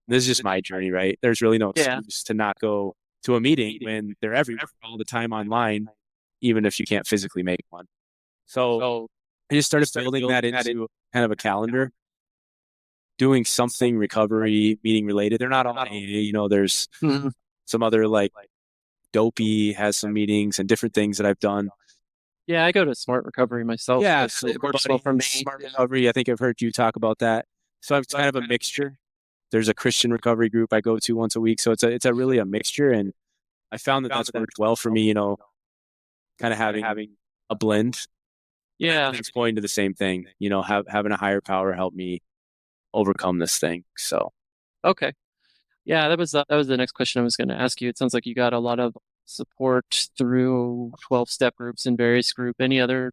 This is just my journey, right? There's really no excuse to not go to a meeting when they're everywhere all the time online, even if you can't physically make one. So I just started building that into kind of a calendar, doing something recovery meeting related. They're not all AA, there's some other like Dopey has some meetings and different things that I've done. Yeah, I go to Smart Recovery myself. Yeah, it works well for me. Smart Recovery, I think I've heard you talk about that. So it's kind of a mixture. There's a Christian recovery group I go to once a week. So it's really a mixture. And I found that that's worked well for me, kind of having a blend. Yeah. It's going to the same thing, having a higher power help me overcome this thing. So. Okay. Yeah, that was the next question I was going to ask you. It sounds like you got a lot of support through 12-step groups in various groups. Any other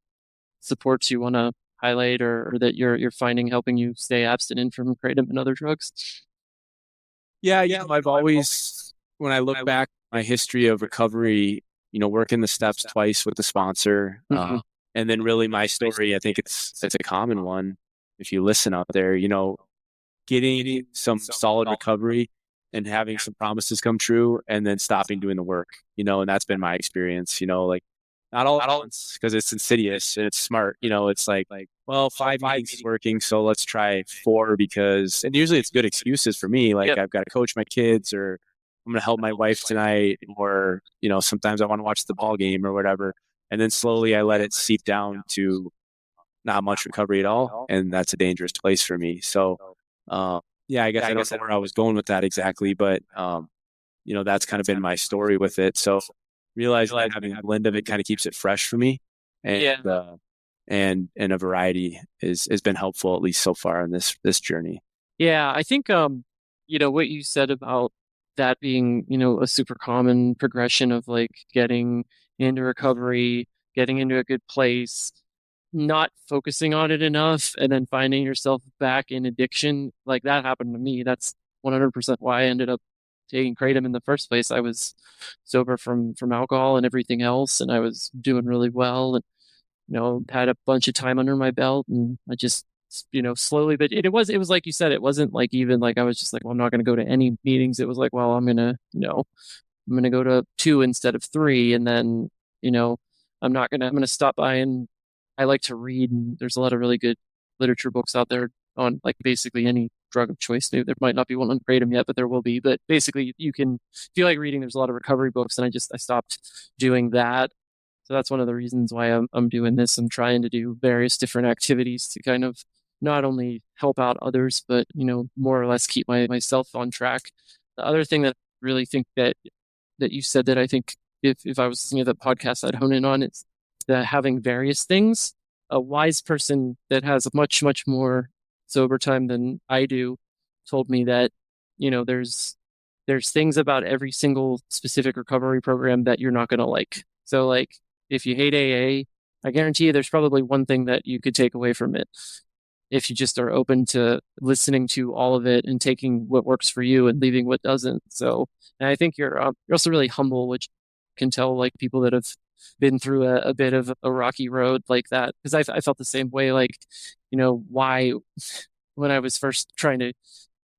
supports you want to highlight or that you're finding helping you stay abstinent from kratom and other drugs? Yeah, I've always, when I look back my history of recovery, working the steps twice with the sponsor, and then really my story, I think it's a common one. If you listen out there, getting some solid recovery and having some promises come true, and then stopping doing the work, and that's been my experience, like not all at once because it's insidious and it's smart. It's like, well, 5 meetings is working, so let's try 4 and usually it's good excuses for me. Like I've got to coach my kids, or I'm going to help my wife tonight, or, sometimes I want to watch the ball game or whatever. And then slowly I let it seep down to not much recovery at all. And that's a dangerous place for me. So, I guess I don't know where I was going with that exactly, but, that's kind of been my story with it. So realizing that having a blend of it kind of keeps it fresh for me. And, and a variety has been helpful, at least so far in this journey. Yeah. I think, what you said about that being, a super common progression of like getting into recovery, getting into a good place, not focusing on it enough, and then finding yourself back in addiction. Like that happened to me. That's 100% why I ended up taking kratom in the first place. I was sober from alcohol and everything else, and I was doing really well, and had a bunch of time under my belt, and I just slowly, but it was like you said, it wasn't like even like I was just like, well, I'm not going to go to any meetings. It was like, well, I'm gonna go to 2 instead of 3, and then I'm gonna stop by, and I like to read, and there's a lot of really good literature books out there on like basically any drug of choice. There might not be one on kratom yet, but there will be. But basically, you can, if you like reading, there's a lot of recovery books, and I stopped doing that. So that's one of the reasons why I'm doing this. I'm trying to do various different activities to kind of not only help out others, but more or less keep myself on track. The other thing that I really think that you said that I think if I was listening to the podcast, I'd hone in on is that having various things. A wise person that has much, much more sober time than I do told me that, there's things about every single specific recovery program that you're not going to like. So like if you hate AA, I guarantee you there's probably one thing that you could take away from it. If you just are open to listening to all of it and taking what works for you and leaving what doesn't. So, and I think you're also really humble, which can tell like people that have been through a bit of a rocky road like that. Because I felt the same way, like, why, when I was first trying to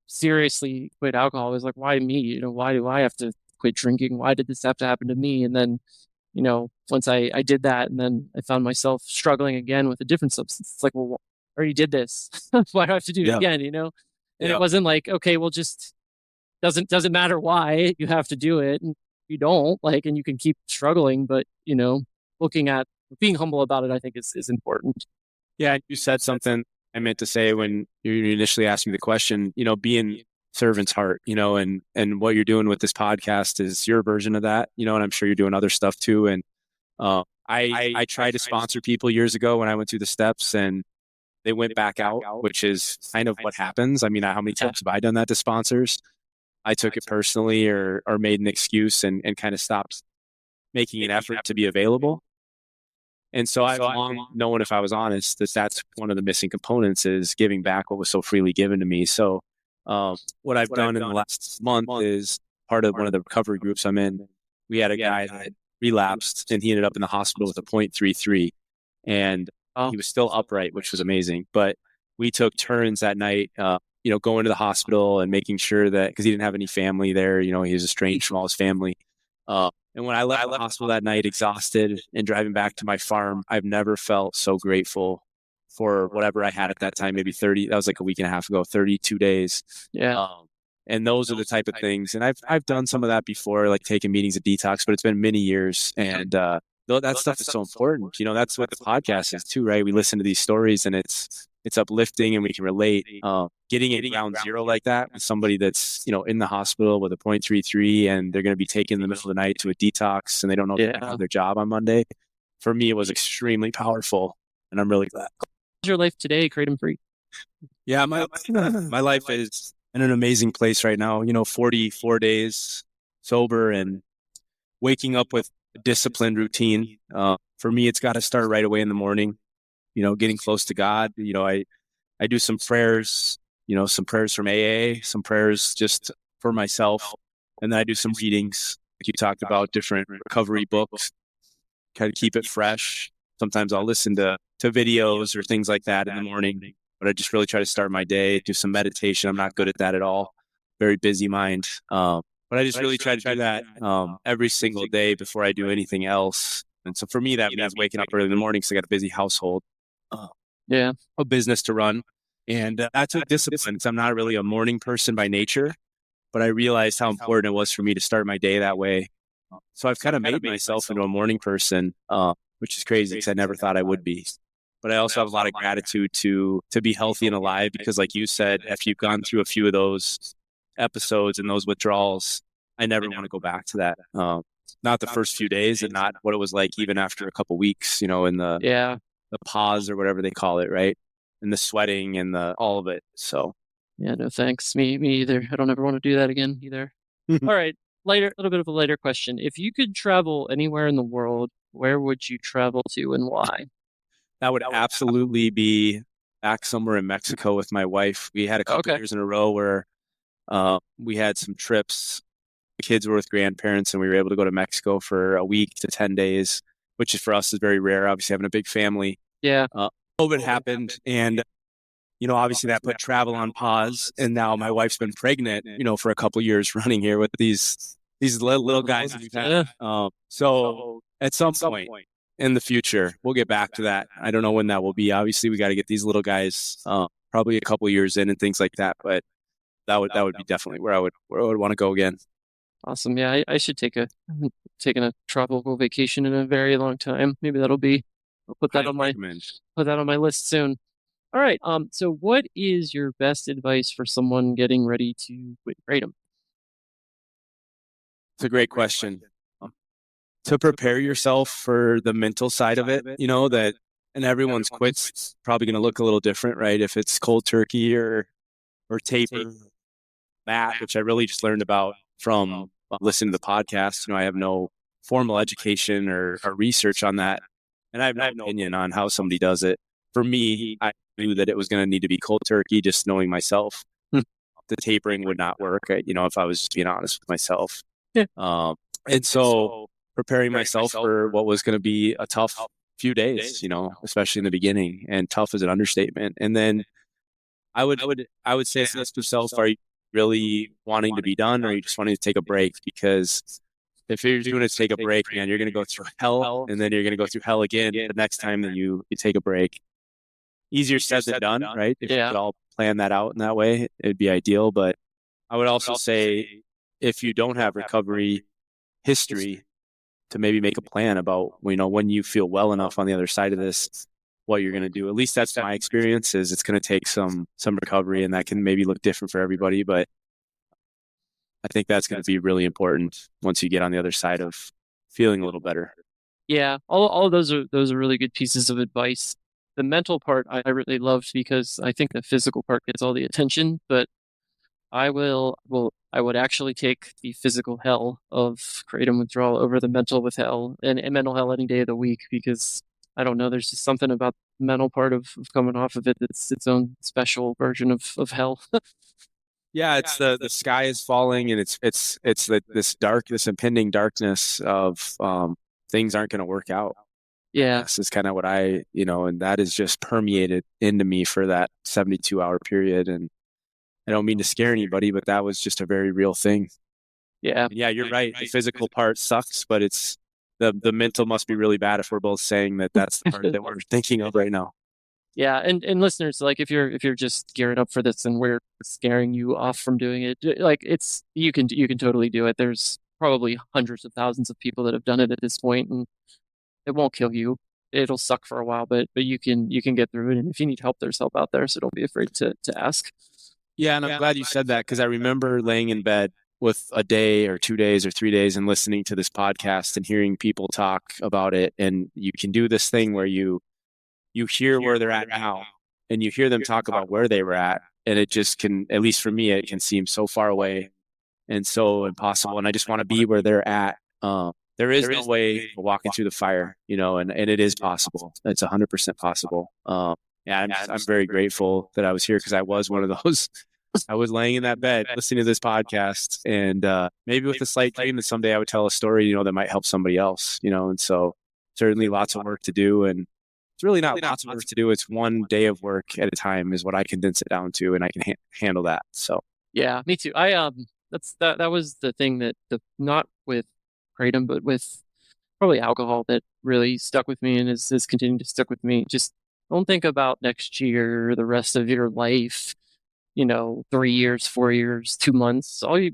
seriously quit alcohol, I was like, why me? Why do I have to quit drinking? Why did this have to happen to me? And then, once I did that, and then I found myself struggling again with a different substance. It's like, well, I already did this. Why do I have to do it again? And it wasn't like, okay, well, just doesn't matter why you have to do it. And you don't and you can keep struggling, but looking at being humble about it, I think is important. Yeah. You said something I meant to say when you initially asked me the question, being servant's heart, and what you're doing with this podcast is your version of that, and I'm sure you're doing other stuff too. And I tried to sponsor people years ago when I went through the steps, and they went back out, which is kind of what happens. I mean, how many times have I done that to sponsors? I took it personally or made an excuse and kind of stopped making an effort to be available. And so I've long known, if I was honest, that's one of the missing components is giving back what was so freely given to me. So what I've done in the last month is part of one of the recovery groups I'm in. We had a guy that relapsed and he ended up in the hospital with a 0.33 and he was still upright, which was amazing. But we took turns that night, going to the hospital and making sure that, because he didn't have any family there, he was estranged from all his family. And when I left the hospital that night, exhausted and driving back to my farm, I've never felt so grateful for whatever I had at that time, maybe 30, that was like a week and a half ago, 32 days. Yeah. And those are the type of things. And I've done some of that before, like taking meetings at detox, but it's been many years. And that stuff is so important. That's what the podcast is too, right? We listen to these stories and it's uplifting and we can relate. Getting it ground zero like that with somebody that's, in the hospital with a 0.33 and they're going to be taken in the middle of the night to a detax and they don't know if they have their job on Monday. For me, it was extremely powerful and I'm really glad. How's your life today, Kratom free? Yeah, my life is in an amazing place right now. 44 days sober and waking up with a disciplined routine. For me, it's got to start right away in the morning. Getting close to God. I do some prayers, some prayers from AA, some prayers just for myself. And then I do some readings. Like you talked about, different recovery books, kind of keep it fresh. Sometimes I'll listen to videos or things like that in the morning, but I just really try to start my day, do some meditation. I'm not good at that at all. Very busy mind. But I just really try to do that every single day before I do anything else. And so for me, that means waking up early in the morning because I got a busy household. A business to run. And that took discipline because I'm not really a morning person by nature, but I realized how important it was for me to start my day that way. So I've kind of made myself into a morning person, which is crazy because I never thought I would be. But I also have a lot of gratitude to be healthy and alive because like you said, after you've gone through a few of those episodes and those withdrawals, I never want to go back to that. Not the first few days and not what it was like even after a couple weeks, in the pause or whatever they call it, right? And the sweating and all of it. So yeah, no thanks. Me either. I don't ever want to do that again either. All right, a little bit of a lighter question. If you could travel anywhere in the world, where would you travel to and why? That would absolutely be back somewhere in Mexico with my wife. We had a couple years in a row where we had some trips. The kids were with grandparents and we were able to go to Mexico for a week to 10 days, which is for us is very rare, obviously having a big family. Yeah. COVID happened and, obviously that put travel on pause. And now my wife's been pregnant, for a couple years running here with these little guys. So at some point in the future, we'll get back to that. I don't know when that will be. Obviously we got to get these little guys probably a couple years in and things like that. But that would be definitely where I would want to go again. Awesome. Yeah, I should I haven't taken a tropical vacation in a very long time. Maybe I'll put that on my list soon. All right. So what is your best advice for someone getting ready to quit Kratom? It's a great question. To prepare yourself for the mental side of it, that, and everyone's quit's probably going to look a little different, right? If it's cold turkey or taper, that, which I really just learned about from listening to the podcast. I have no formal education or research on that. And I have no opinion on how somebody does it. For me, I knew that it was going to need to be cold turkey, just knowing myself. The tapering would not work, if I was just being honest with myself. Yeah. And so preparing myself for what was going to be a tough few days, especially in the beginning. And tough is an understatement. And then I would say to ask yourself, are you really wanting to be done or are you just wanting to take a break? Because if you're doing it to take a break, man, you're going to go through hell and then you're going to go through hell again the next time that you take a break. Easier said than done, right? If you could all plan that out in that way, it'd be ideal. But I would also say if you don't have recovery history, to maybe make a plan about, when you feel well enough on the other side of this, what you're going to do. At least that's my experience is it's going to take some recovery and that can maybe look different for everybody. But I think that's going to be really important once you get on the other side of feeling a little better. Yeah. All of those are really good pieces of advice. the mental part I really loved because I think the physical part gets all the attention, but I would actually take the physical hell of kratom withdrawal over the mental with hell and mental hell any day of the week, because I don't know, there's just something about the mental part of coming off of it that's its own special version of hell. Yeah, it's the sky is falling, and it's this impending darkness of things aren't going to work out. Yeah. This is kind of what and that is just permeated into me for that 72-hour period. And I don't mean to scare anybody, but that was just a very real thing. Yeah. And yeah, you're right. The physical part sucks, but it's the mental must be really bad if we're both saying that that's the part that we're thinking of right now. Yeah, and listeners, like if you're just gearing up for this and we're scaring you off from doing it, like you can totally do it. There's probably hundreds of thousands of people that have done it at this point, and it won't kill you. It'll suck for a while, but you can get through it. And if you need help, there's help out there, so don't be afraid to ask. Yeah, and I'm glad you said that, because I remember laying in bed with a day or 2 days or 3 days and listening to this podcast and hearing people talk about it. And you can do this thing where you hear where they're at now, and you hear them talk about where they were at, and it just can, at least for me, it can seem so far away and so impossible. And I just want to be where they're at. There is no way walking through the fire, and it is possible. It's 100% possible. Yeah, I'm very grateful that I was here, because I was one of those. I was laying in that bed listening to this podcast, and maybe with a slight dream that someday I would tell a story, that might help somebody else, and so certainly lots of work to do. And it's really not lots of work to do. It's one day of work at a time is what I condense it down to, and I can handle that. So yeah, me too. I that was the thing that not with kratom, but with probably alcohol, that really stuck with me and is continuing to stick with me. Just don't think about next year or the rest of your life, 3 years, 4 years, 2 months. All you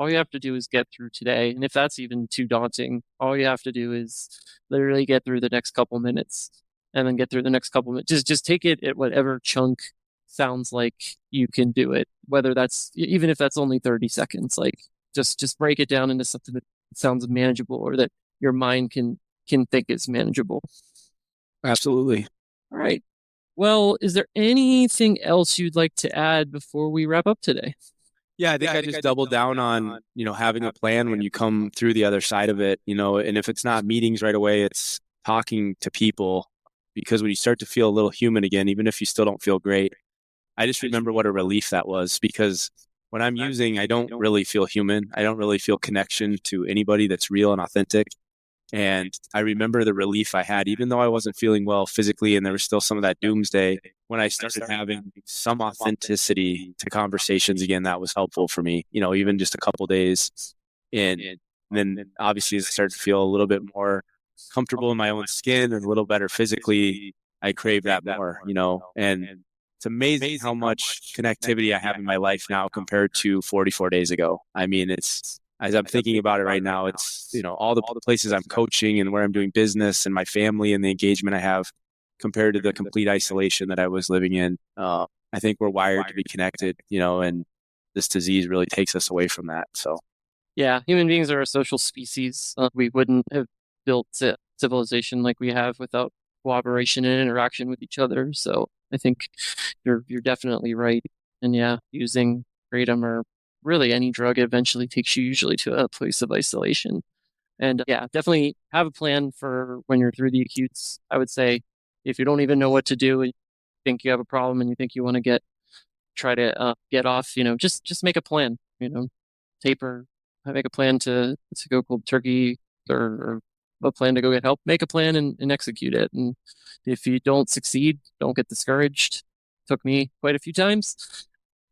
have to do is get through today. And if that's even too daunting, all you have to do is literally get through the next couple minutes, and then get through the next couple minutes. Just take it at whatever chunk sounds like you can do it, whether that's, even if that's only 30 seconds, like just break it down into something that sounds manageable, or that your mind can think is manageable. absolutely. All right. Well, is there anything else you'd like to add before we wrap up today? Yeah, I think I just doubled down on, having a plan when you come through the other side of it, and if it's not meetings right away, it's talking to people, because when you start to feel a little human again, even if you still don't feel great, I just remember what a relief that was, because when I'm using, I don't really feel human. I don't really feel connection to anybody that's real and authentic. And I remember the relief I had, even though I wasn't feeling well physically, and there was still some of that doomsday. When I started having some authenticity to conversations again, that was helpful for me, even just a couple days in. And then obviously, as I started to feel a little bit more comfortable in my own skin and a little better physically, I crave that more, and it's amazing how much connectivity I have in my life now compared to 44 days ago. I mean, as I'm thinking about it right now, it's, all the places I'm coaching and where I'm doing business and my family and the engagement I have compared to the complete isolation that I was living in. I think we're wired to be connected, and this disease really takes us away from that. So, yeah, human beings are a social species. We wouldn't have built civilization like we have without cooperation and interaction with each other. So I think you're definitely right. And yeah, using kratom or really any drug eventually takes you usually to a place of isolation. And yeah, definitely have a plan for when you're through the acutes. I would say if you don't even know what to do, and you think you have a problem and you think you want to try to get off, just make a plan, taper, make a plan to go cold turkey, or a plan to go get help. Make a plan and execute it. And if you don't succeed, don't get discouraged. Took me quite a few times.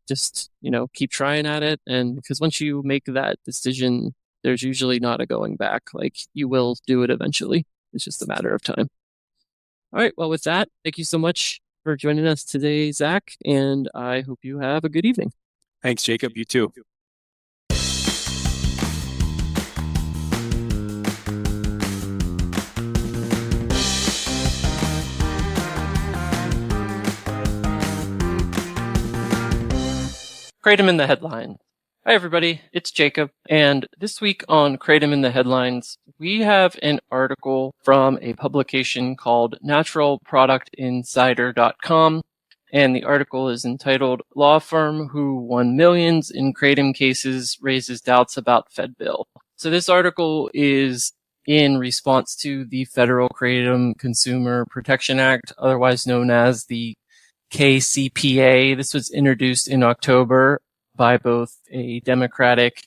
Just, keep trying at it. And because once you make that decision, there's usually not a going back. Like, you will do it eventually. It's just a matter of time. All right. Well, with that, thank you so much for joining us today, Zach. And I hope you have a good evening. Thanks, Jacob. You too. Kratom in the Headlines. Hi, everybody. It's Jacob. And this week on Kratom in the Headlines, We have an article from a publication called naturalproductinsider.com, and the article is entitled Law Firm Who Won Millions in Kratom Cases Raises Doubts About Fed Bill. So this article is in response to the Federal Kratom Consumer Protection Act, otherwise known as the KCPA. This was introduced in October by both a Democratic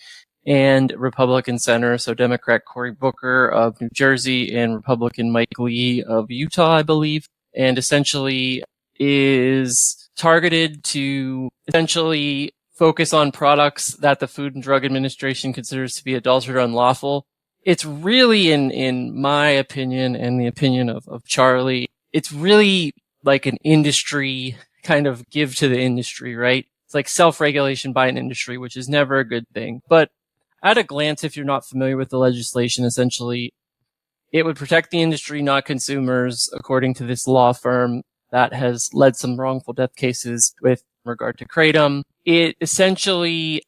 and Republican senator, so Democrat Cory Booker of New Jersey and Republican Mike Lee of Utah, I believe, and essentially is targeted to essentially focus on products that the Food and Drug Administration considers to be adulterated or unlawful. It's really, in my opinion and the opinion of Charlie, it's really like an industry kind of give to the industry, right? It's like self-regulation by an industry, which is never a good thing. But at a glance, if you're not familiar with the legislation, essentially, it would protect the industry, not consumers, according to this law firm that has led some wrongful death cases with regard to Kratom. It essentially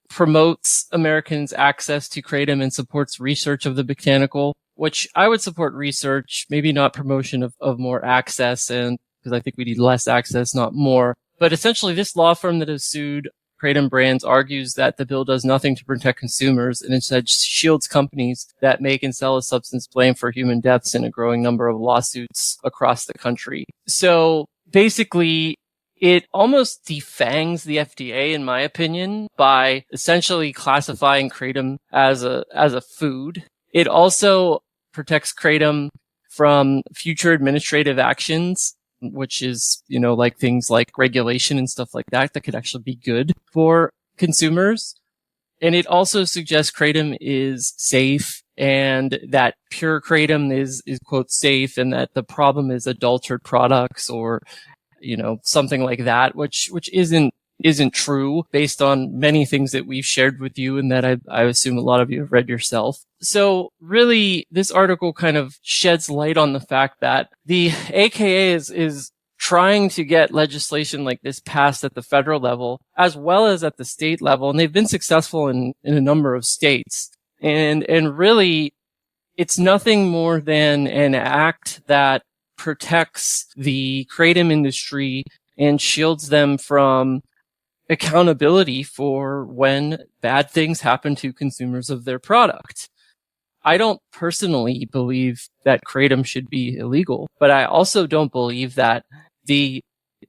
promotes Americans' access to Kratom and supports research of the botanical, which I would support research, maybe not promotion of more access, and because I think we need less access, not more. But essentially, this law firm that has sued Kratom Brands argues that the bill does nothing to protect consumers and instead shields companies that make and sell a substance blamed for human deaths in a growing number of lawsuits across the country. So basically, it almost defangs the FDA, in my opinion, by essentially classifying Kratom as a food. It also protects Kratom from future administrative actions, which is, like things like regulation and stuff like that could actually be good for consumers. And it also suggests Kratom is safe and that pure Kratom is quote safe, and that the problem is adulterated products or, something like that, which isn't true based on many things that we've shared with you and that I assume a lot of you have read yourself. So really, this article kind of sheds light on the fact that the AKA is trying to get legislation like this passed at the federal level as well as at the state level. And they've been successful in a number of states. And really, it's nothing more than an act that protects the Kratom industry and shields them from accountability for when bad things happen to consumers of their product. I don't personally believe that Kratom should be illegal, but I also don't believe that the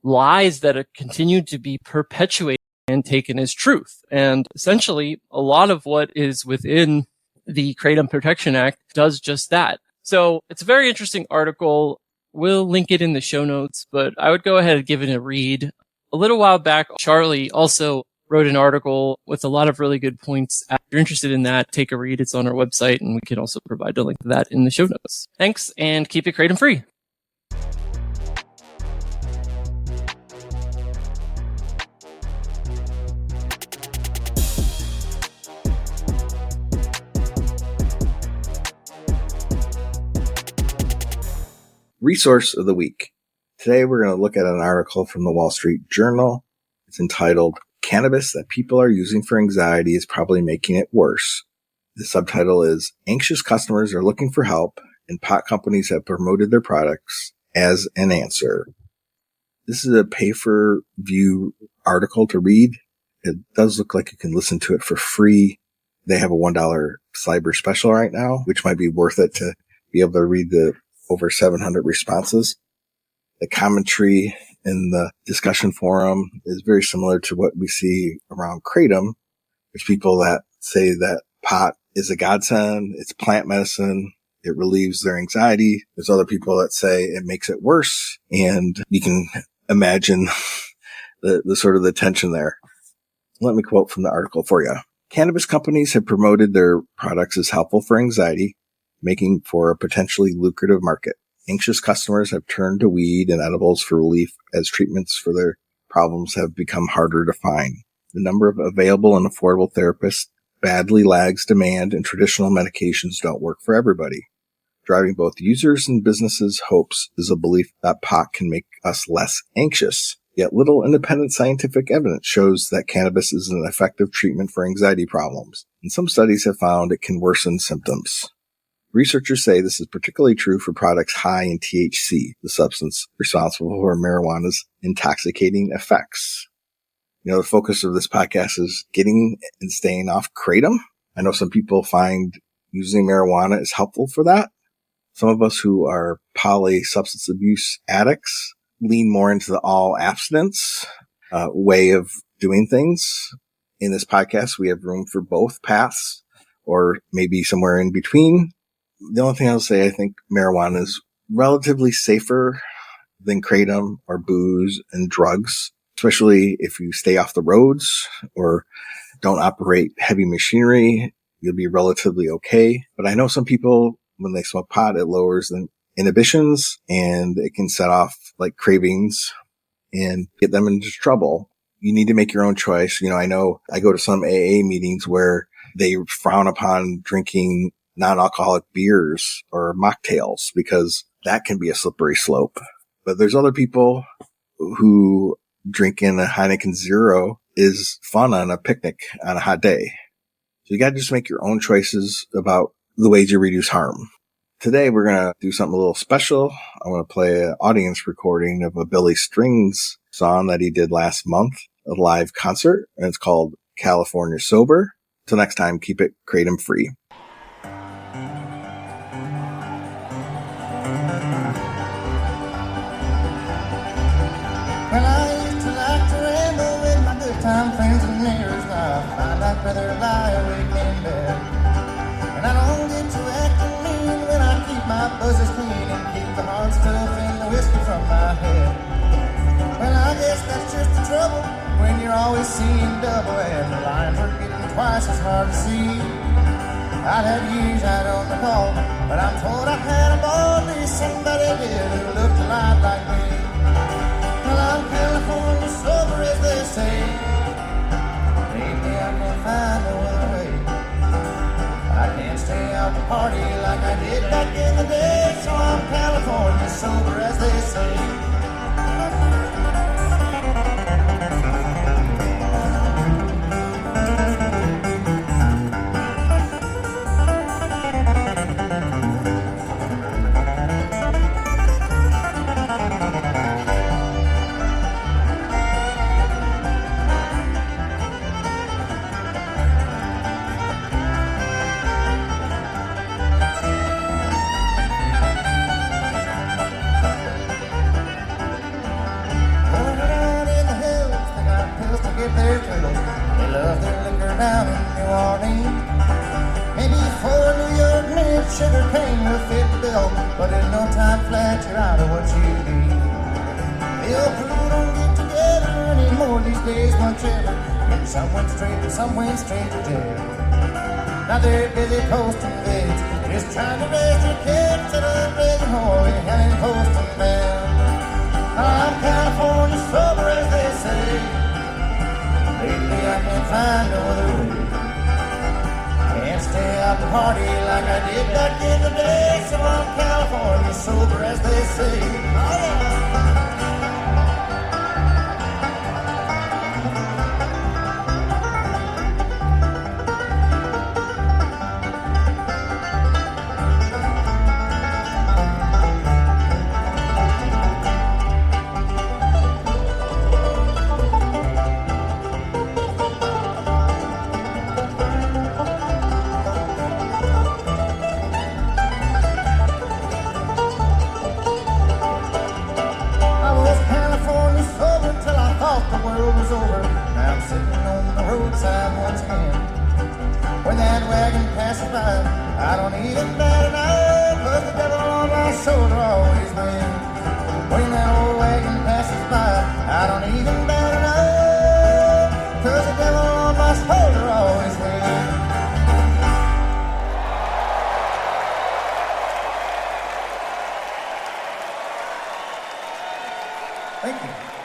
lies that are continued to be perpetuated and taken as truth. And essentially, a lot of what is within the Kratom Protection Act does just that. So it's a very interesting article. We'll link it in the show notes, but I would go ahead and give it a read. A little while back, Charlie also wrote an article with a lot of really good points. If you're interested in that, take a read. It's on our website, and we can also provide a link to that in the show notes. Thanks, and keep it Kratom free. Resource of the week. Today we're going to look at an article from the Wall Street Journal. It's entitled, Cannabis That People Are Using for Anxiety is Probably Making It Worse. The subtitle is, Anxious Customers Are Looking for Help, and Pot Companies Have Promoted Their Products as an Answer. This is a pay-for-view article to read. It does look like you can listen to it for free. They have a $1 cyber special right now, which might be worth it to be able to read the over 700 responses. The commentary in the discussion forum is very similar to what we see around Kratom. There's people that say that pot is a godsend, it's plant medicine, it relieves their anxiety. There's other people that say it makes it worse, and you can imagine the sort of the tension there. Let me quote from the article for you. Cannabis companies have promoted their products as helpful for anxiety, making for a potentially lucrative market. Anxious customers have turned to weed and edibles for relief as treatments for their problems have become harder to find. The number of available and affordable therapists badly lags demand, and traditional medications don't work for everybody. Driving both users and businesses' hopes is a belief that pot can make us less anxious. Yet little independent scientific evidence shows that cannabis is an effective treatment for anxiety problems, and some studies have found it can worsen symptoms. Researchers say this is particularly true for products high in THC, the substance responsible for marijuana's intoxicating effects. The focus of this podcast is getting and staying off Kratom. I know some people find using marijuana is helpful for that. Some of us who are poly substance abuse addicts lean more into the all abstinence way of doing things. In this podcast, we have room for both paths or maybe somewhere in between. The only thing I'll say, I think marijuana is relatively safer than Kratom or booze and drugs, especially if you stay off the roads or don't operate heavy machinery. You'll be relatively okay. But I know some people, when they smoke pot, it lowers the inhibitions and it can set off like cravings and get them into trouble. You need to make your own choice. I know I go to some AA meetings where they frown upon drinking non-alcoholic beers or mocktails because that can be a slippery slope. But there's other people who drinking a Heineken Zero is fun on a picnic on a hot day. So you got to just make your own choices about the ways you reduce harm. Today, we're going to do something a little special. I'm going to play an audience recording of a Billy Strings song that he did last month, a live concert, and it's called California Sober. Till next time, keep it Kratom free. Well, I used to like to ramble with my good time friends and neighbors. Now I find I'd rather lie awake in bed. And I don't get to acting mean when I keep my buzzes clean and keep the hard stuff and the whiskey from my head. Well, I guess that's just the trouble when you're always seeing double and the lines are getting twice as hard to see. I've had years I don't recall, but I'm told I've had a ball, at least somebody did who looked a lot like me. Well, I'm California sober, as they say. Lately I can't find no other way. I can't stay out to party like I did back in the day, so I'm California sober, as they say. Sugar cane will fit the bill, but in no time flat you're out of what you need. The old crew don't get together anymore these days much ever. And some went straight to jail. Now they're busy posting vids, just trying to raise their kids to the raising holy hell and posting them. I'm California sober, as they say. Lately I can't find no other way. Can't stay out to party like I did back in the day, so I'm California sober, as they say. Oh, yeah. I don't even matter now, 'cause the devil on my shoulder always wins. When that old wagon passes by, I don't even matter now, 'cause the devil on my shoulder always wins. Thank you.